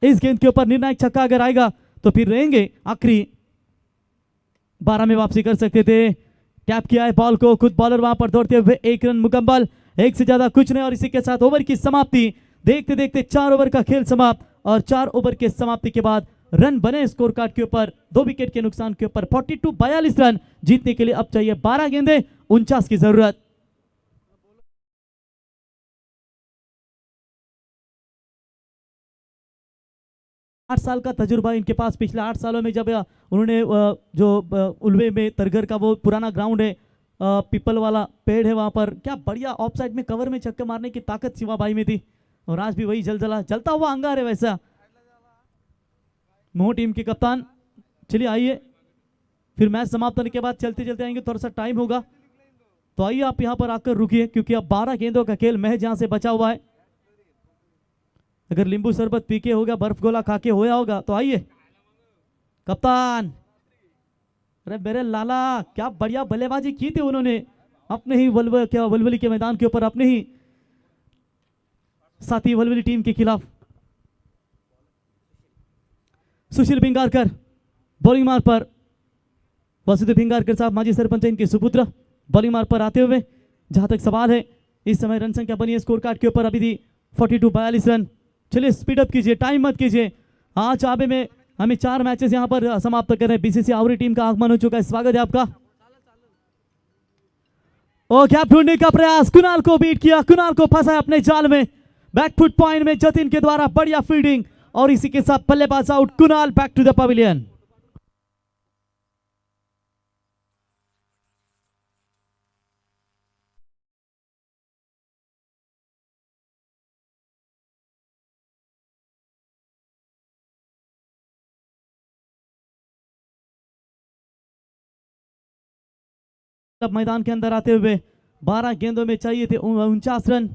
इस गेंद के ऊपर निर्णायक छक्का अगर आएगा तो फिर रहेंगे आखिरी 12 में वापसी कर सकते थे। टैप किया है बॉल को, खुद बॉलर वहां पर दौड़ते हुए। 1 रन मुकम्मल, 1 से ज्यादा कुछ नहीं। और इसी के साथ ओवर की समाप्ति। देखते देखते 4 ओवर का खेल समाप्त, और 4 ओवर के समाप्ति के बाद रन बने स्कोर कार्ड के ऊपर 2 विकेट के नुकसान के ऊपर 42 रन। जीतने के लिए अब चाहिए 12 गेंदे, 49 की जरूरत। 8 साल का तजुर्बा इनके पास। पिछले 8 सालों में जब उन्होंने जो उल्वे में तरगर का वो पुराना ग्राउंड है, पीपल वाला पेड़ है वहाँ पर, क्या बढ़िया ऑफ साइड में कवर में छक्के मारने की ताकत शिवा भाई में थी। और आज भी वही जलता हुआ अंगार है वैसा। मोह टीम के कप्तान, चलिए आइए, फिर मैच समाप्त होने के बाद चलते चलते आएंगे, थोड़ा सा टाइम होगा तो आइए आप यहाँ पर आकर रुकिए, क्योंकि अब 12 गेंदों का खेल महज यहाँ से बचा हुआ है। अगर नींबू शरबत पी के होगा, बर्फ गोला खा के होया होगा तो आइए। कप्तान, अरे मेरे लाला, क्या बढ़िया बल्लेबाजी की थी उन्होंने अपने ही वलवली के मैदान के ऊपर, अपने ही साथी वलवली टीम के खिलाफ। सुशील भिंगारकर बॉलिंग मार्ग पर, वसुदेव भिंगारकर साहब माजी सरपंच इनके सुपुत्र बॉलिंग मार्ग पर आते हुए। जहां तक सवाल है, इस समय रन संख्या बनी है स्कोर कार्ड के ऊपर अभी थी 42 रन। चलिए स्पीड अप कीजिए, टाइम मत कीजिए। आज आबे में हमें 4 मैचेस यहां पर समाप्त कर रहे हैं। बीसीसी आवरी टीम का आगमन हो चुका है, स्वागत है आपका। और गैप ढूंढने का प्रयास, कुणाल को बीट किया, कुणाल को फंसा अपने जाल में। बैकफुट पॉइंट में जतिन के द्वारा बढ़िया फील्डिंग, और इसी के साथ बल्लेबाज out. Kunal back to the pavilion. अब मैदान के अंदर आते हुए 12 गेंदों में चाहिए थे 49 रन।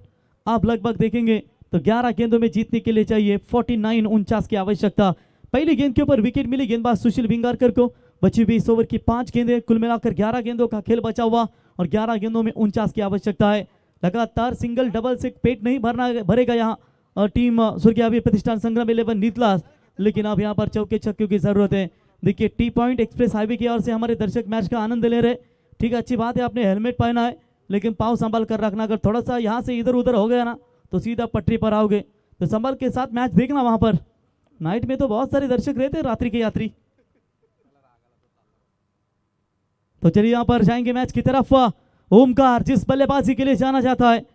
आप लगभग देखेंगे तो 11 गेंदों में जीतने के लिए चाहिए 49 की आवश्यकता। पहली गेंद के ऊपर विकेट मिली गेंदबाज सुशील भिंगारकर को। बची हुई इस ओवर की 5 गेंदें, कुल मिलाकर 11 गेंदों का खेल बचा हुआ, और 11 गेंदों में 49 की आवश्यकता है। लगातार सिंगल डबल से पेट नहीं भरेगा यहाँ टीम स्वर्गीय प्रतिष्ठान संग्राम 11 नीतलास, लेकिन अब यहाँ पर चौके छक्कों की जरूरत है। देखिए टी पॉइंट एक्सप्रेस हाईवे की ओर से हमारे दर्शक मैच का आनंद ले रहे। ठीक है, अच्छी बात है, आपने हेलमेट पहना है, लेकिन पाँव संभाल कर रखना। अगर थोड़ा सा यहाँ से इधर उधर हो गया ना तो सीधा पटरी पर आओगे, तो संभल के साथ मैच देखना। वहां पर नाइट में तो बहुत सारे दर्शक रहते हैं, रात्रि के यात्री। तो चलिए यहाँ पर जाएंगे मैच की तरफ। ओमकार जिस बल्लेबाजी के लिए जाना जाता है,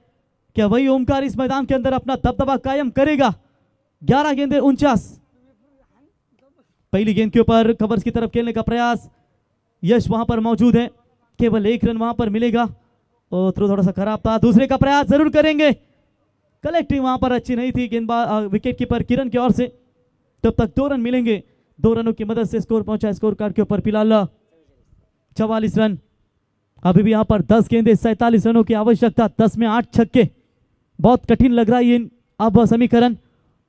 क्या वही ओमकार इस मैदान के अंदर अपना दबदबा कायम करेगा? 11 गेंदें 49। पहली गेंद के ऊपर कवर्स की तरफ खेलने का प्रयास, यश वहां पर मौजूद है, केवल 1 रन वहां पर मिलेगा। और थ्रो थोड़ा सा खराब था, दूसरे का प्रयास जरूर करेंगे। कलेक्टिंग वहां पर अच्छी नहीं थी गेंदबाज विकेट कीपर किरण की ओर से। तब तक 2 रन मिलेंगे, 2 रनों की मदद से स्कोर पहुंचा स्कोर कार्ड के ऊपर फिलहाल 44 रन। अभी भी यहाँ पर 10 गेंदे 47 रनों की आवश्यकता, 10 में 8 छक्के। बहुत कठिन लग रहा है ये अब समीकरण,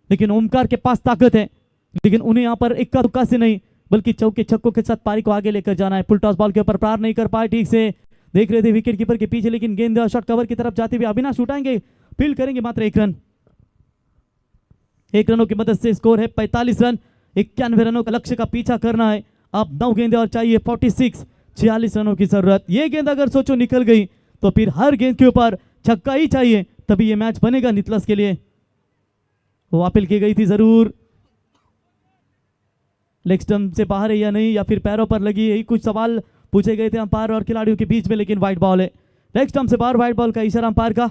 लेकिन ओमकार के पास ताकत है, लेकिन उन्हें यहाँ पर इक्का दुक्का से नहीं बल्कि चौके छक्कों के साथ पारी को आगे लेकर जाना है। फुल टॉस बॉल के ऊपर पार नहीं कर पाए ठीक से, देख रहे थे विकेट कीपर के पीछे, लेकिन गेंद शॉट कवर की तरफ जाते हुए अविनाश उठाएंगे, फील्ड करेंगे मात्र 1 रन। 1 रनों की मदद से स्कोर है 45 रन। 91 रनों का लक्ष्य का पीछा करना है। अब 9 गेंदे और चाहिए 46 रनों की जरूरत। ये गेंद अगर सोचो निकल गई तो फिर हर गेंद के ऊपर छक्का ही चाहिए, तभी ये मैच बनेगा नितलस के लिए। वो अपील की गई थी जरूर, लेग स्टंप से बाहर है या नहीं, या फिर पैरों पर लगी, यही कुछ सवाल पूछे गए थे अंपायर और खिलाड़ियों के बीच में, लेकिन वाइड बॉल है। लेग स्टंप से बाहर वाइड बॉल का इशारा अंपायर का।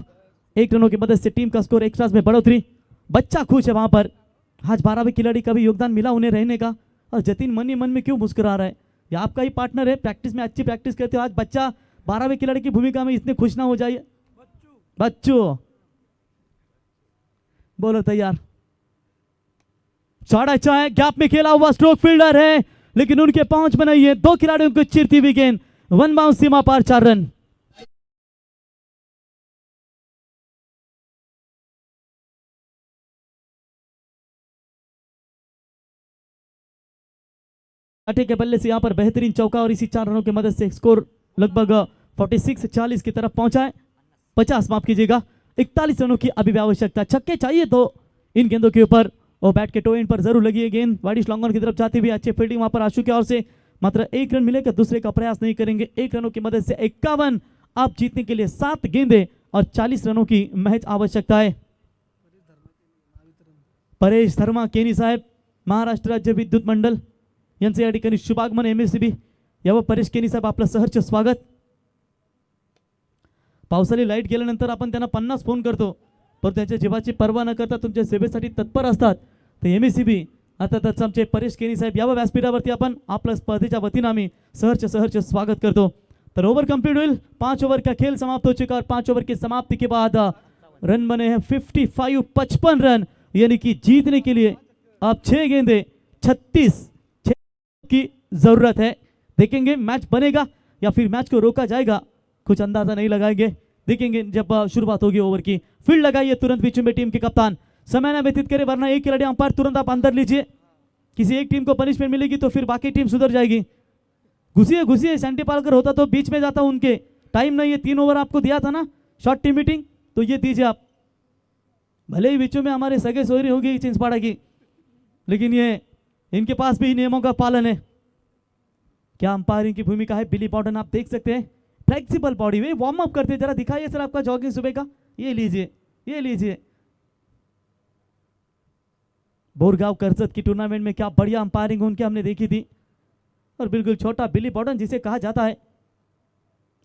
1 रनों की मदद से टीम का स्कोर एक्स्ट्रास में बढ़ोतरी। बच्चा खुश है वहां पर, आज 12वें खिलाड़ी का भी योगदान मिला उन्हें रहने का। और जतिन मन ही मन में क्यों मुस्कुरा रहा है? ये आपका ही पार्टनर है, प्रैक्टिस में अच्छी प्रैक्टिस करते हो, आज बच्चा 12वें खिलाड़ी की भूमिका में इतने खुश ना हो जाइए। बच्चू बोलो तैयार। शॉट अच्छा है, गैप में खेला हुआ स्ट्रोक फील्डर है, लेकिन उनके पहुंच में नहीं है। 2 खिलाड़ियों को चिरती हुई गेंद, 1 बाउंस सीमा पार, 4 रन। अटे के बल्ले से यहां पर बेहतरीन चौका, और इसी 4 रनों की मदद से स्कोर लगभग 46-40 की तरफ पहुंचा है। 50 माफ कीजिएगा, 41 रनों की अभी भी आवश्यकता। छक्के चाहिए तो इन गेंदों के ऊपर, और बैट के टो एंड पर जरूर लगी है गेंद, वाइडिश लॉन्ग ऑन की तरफ जाती हुई अच्छी फील्डिंग वहां पर आशु की ओर से। मात्र 1 रन मिलेगा, दूसरे का प्रयास नहीं करेंगे। 1 रनों की मदद से 51। आप जीतने के लिए 7 गेंदे और 40 रनों की महज आवश्यकता है। परेश धर्मा केनी साहेब, महाराष्ट्र राज्य विद्युत मंडल यांचे या ठिकाणी शुभागमन MSCB यावर परेश केनी साहेब आपलं सहर्ष स्वागत। पावसाळी लाईट गेल्यानंतर आपण त्यांना 50 फोन करतो, पण त्यांच्या जीवाची पर्वा न करता तुमच्या सेवेसाठी तत्पर असतात। तर MSCB अर्थातच आमचे परेश केनी साहेब या व्यासपीठावरती आपण आपल्या स्पर्धेच्या वतीनं आम्ही सहर्ष स्वागत करतो। तर ओवर कंप्लीट हुई, 5 ओवर का खेल समाप्त हो चुका और 5 ओवर की समाप्ति के बाद रन बने हैं 55 रन, यानी कि जीतने के लिए अब 6 गेंदे 36 की जरूरत है। देखेंगे मैच बनेगा या फिर मैच को रोका जाएगा, कुछ अंदाजा नहीं लगाएंगे, देखेंगे जब शुरुआत होगी ओवर की। फील्ड लगाइए तुरंत बीच में टीम के कप्तान, समय न व्यतीत करे वरना एक खिलाड़ी अंपायर तुरंत आप अंदर लीजिए, किसी एक टीम को पनिशमेंट मिलेगी तो फिर बाकी टीम सुधर जाएगी। घुसिए सैंटी पालकर होता तो बीच में जाता, उनके टाइम नहीं है, 3 ओवर आपको दिया था ना शॉर्ट टीम मीटिंग, तो ये दीजिए आप। भले ही बीचों में हमारे सगे सोहरी होगी चिंचपाड़ा की, लेकिन ये इनके पास भी नियमों का पालन है। क्या अंपायरिंग की भूमिका है बिली बॉर्डन, आप देख सकते हैं फ्लेक्सिबल बॉडी में वार्म अप करते, जरा दिखाइए सर आपका जॉगिंग सुबह का, ये लीजिए। बोरगांव कर्जत की टूर्नामेंट में क्या बढ़िया अंपायरिंग उनके हमने देखी थी, और बिल्कुल छोटा बिली बॉर्डन जिसे कहा जाता है।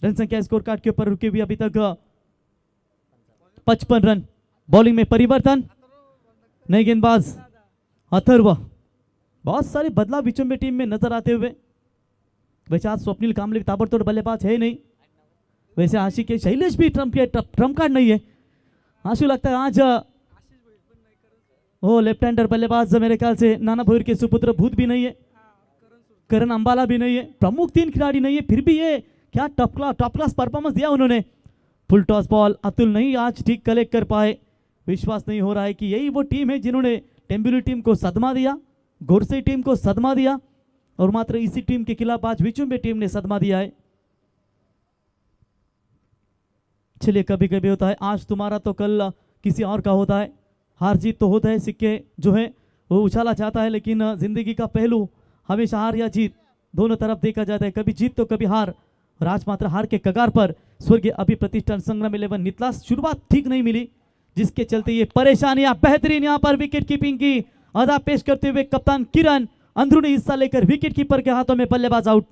रन संख्या स्कोर कार्ड के ऊपर रुके हुए अभी तक 55 रन। बॉलिंग में परिवर्तन, नए गेंदबाज अथर्व, बहुत सारे बदलाव बीचों में टीम में नजर आते हुए। वैसे आज स्वप्निल कामले ताबड़तोड़ बल्लेबाज है नहीं, वैसे आशिक के शैलेश भी ट्रम्प कार्ड नहीं है। आशु लगता है आज वो लेफ्ट हैंडर बल्लेबाज मेरे ख्याल से नाना भोईर के सुपुत्र भूत भी नहीं है, करण अंबाला भी नहीं है, प्रमुख 3 खिलाड़ी नहीं है, फिर भी ये क्या टॉप क्लास परफॉर्मेंस दिया उन्होंने। फुल टॉस बॉल अतुल नहीं आज ठीक कलेक्ट कर पाए। विश्वास नहीं हो रहा है कि यही वो टीम है जिन्होंने टेम्बुली टीम को सदमा दिया, गोरसे टीम को सदमा दिया, और मात्र इसी टीम के खिलाफ आज विचुम्बे टीम ने सदमा दिया है। चलिए कभी कभी होता है, आज तुम्हारा तो कल किसी और का होता है, हार जीत तो होता है, सिक्के जो है वो उछाला जाता है, लेकिन जिंदगी का पहलू हमेशा हार या जीत दोनों तरफ देखा जाता है, कभी जीत तो कभी हार। और आज मात्र हार के कगार पर स्वर्गीय अभी प्रतिष्ठान संग्राम 11 नितलास, शुरुआत ठीक नहीं मिली जिसके चलते ये परेशानियां। बेहतरीन यहां पर विकेट कीपिंग की अदा पेश करते हुए कप्तान किरण, अंदरूनी हिस्सा लेकर विकेट कीपर के हाथों में बल्लेबाज आउट।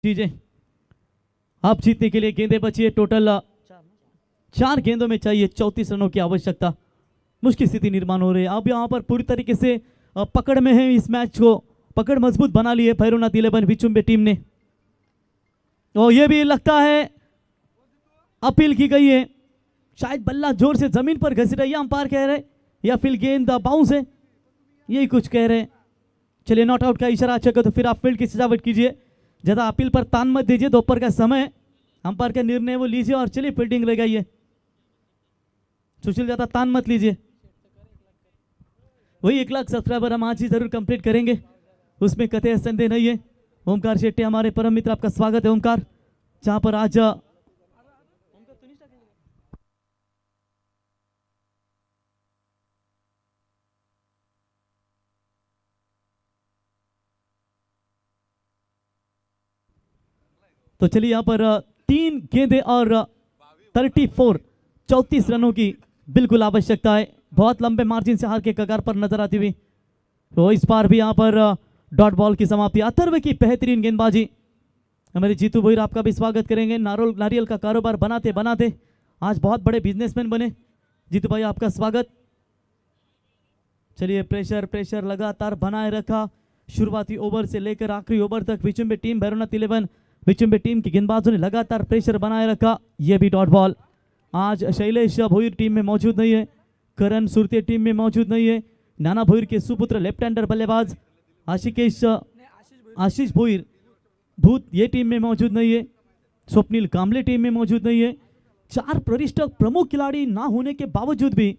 दीजिए, आप जीतने के लिए गेंदें बची है टोटल 4 गेंदों में चाहिए 34 रनों की आवश्यकता। मुश्किल स्थिति निर्माण हो रही है। अब यहाँ पर पूरी तरीके से पकड़ में है, इस मैच को पकड़ मजबूत बना ली है भैरवनाथ 11 विचुम्बे टीम ने। और ये भी लगता है अपील की गई है, शायद बल्ला जोर से जमीन पर घसी रही है, अंपायर कह रहे, या फिर गेंद बाउंस है, यही कुछ कह रहे हैं। चलिए नॉट आउट का इशारा अच्छा कर, तो फिर आप फील्ड की सजावट कीजिए, ज्यादा अपील पर तान मत दीजिए, दोपहर का समय, अंपायर का निर्णय वो लीजिए और चलिए फील्डिंग लगाइए, सुशील ज्यादा तान मत लीजिए। वही 1 लाख सब्सक्राइबर हम आज ही जरूर कंप्लीट करेंगे, उसमें कतई संदेह नहीं है। ओमकार शेट्टी हमारे परम मित्र, आपका स्वागत है ओमकार, जहां पर आज तो चलिए यहाँ पर 3 गेंदें और 34 रनों की बिल्कुल आवश्यकता है, बहुत लंबे मार्जिन से हार के कगार पर नजर आती हुई। तो इस बार भी यहाँ पर डॉट बॉल की समाप्ति, अथर्व की बेहतरीन गेंदबाजी। हमारे जीतू भोईर आपका भी स्वागत करेंगे। नारियल का कारोबार बनाते बनाते आज बहुत बड़े बिजनेसमैन बने, जीतू भाई आपका स्वागत। चलिए प्रेशर लगातार बनाए रखा, शुरुआती ओवर से लेकर आखिरी ओवर तक विचुम्बे टीम भैरवनाथ 11 विचुम्बे टीम के गेंदबाजों ने लगातार प्रेशर बनाए रखा। यह भी डॉट बॉल। आज शैलेश भोईर टीम में मौजूद नहीं है, करण सुरते टीम में मौजूद नहीं है, नाना भोईर के सुपुत्र लेफ्ट हैंडर बल्लेबाज आशीष भोईर भूत ये टीम में मौजूद नहीं है, स्वप्निल कामले टीम में मौजूद नहीं है। 4 वरिष्ठ प्रमुख खिलाड़ी ना होने के बावजूद भी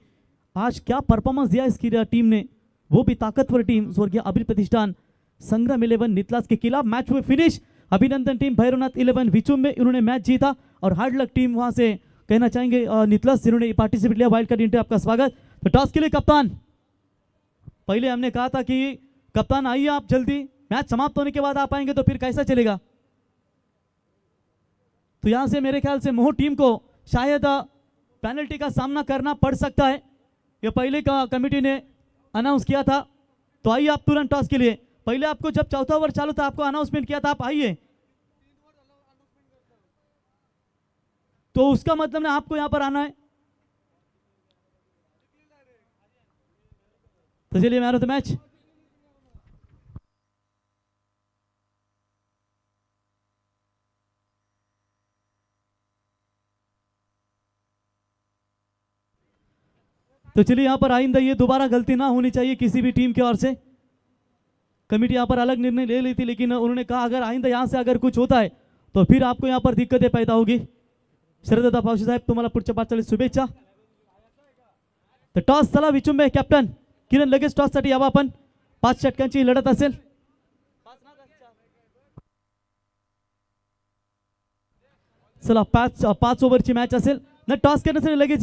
आज क्या परफॉर्मेंस दिया इसकी टीम ने, वो भी ताकतवर टीम स्वर्गीय अभी प्रतिष्ठान संग्राम 11 नितलास के खिलाफ मैच हुए फिनिश। अभिनंदन टीम भैरवनाथ 11 विचुम्बे, इन्होंने मैच जीता। और हार्ड लक टीम वहां से कहना चाहेंगे नितलास, जिन्होंने पार्टिसिपेट लिया वाइल्ड कार्ड एंट्री, आपका स्वागत। तो टॉस के लिए कप्तान, पहले हमने कहा था कि कप्तान आइए आप जल्दी, मैच समाप्त होने के बाद आप आएंगे तो फिर कैसा चलेगा। तो यहां से मेरे ख्याल से मोह टीम को शायद पेनल्टी का सामना करना पड़ सकता है, ये पहले का कमेटी ने अनाउंस किया था। तो आइए आप तुरंत टॉस के लिए, पहले आपको जब चौथा ओवर चालू था आपको अनाउंसमेंट किया था, आप आइए। तो उसका मतलब ना आपको यहां पर आना है। तो चलिए मैन ऑफ द मैच। तो चलिए यहां पर आइंदा ये दोबारा गलती ना होनी चाहिए किसी भी टीम की ओर से। कमेटी यहां पर अलग निर्णय ले ली थी, लेकिन उन्होंने कहा अगर आइंदा यहां से अगर कुछ होता है तो फिर आपको यहां पर दिक्कतें पैदा होगी। शरदत्ता पावशे साहेब तुम्हाला पुढच्या पाचाली शुभेच्छा। तर टॉस चला विचुंबे कॅप्टन किरण, लगेच टॉस साठी यावं आपण। 5 षटकांची लढत असेल। चला 5 ओव्हरची मॅच असेल ना, टॉस करण्यासाठी लगेच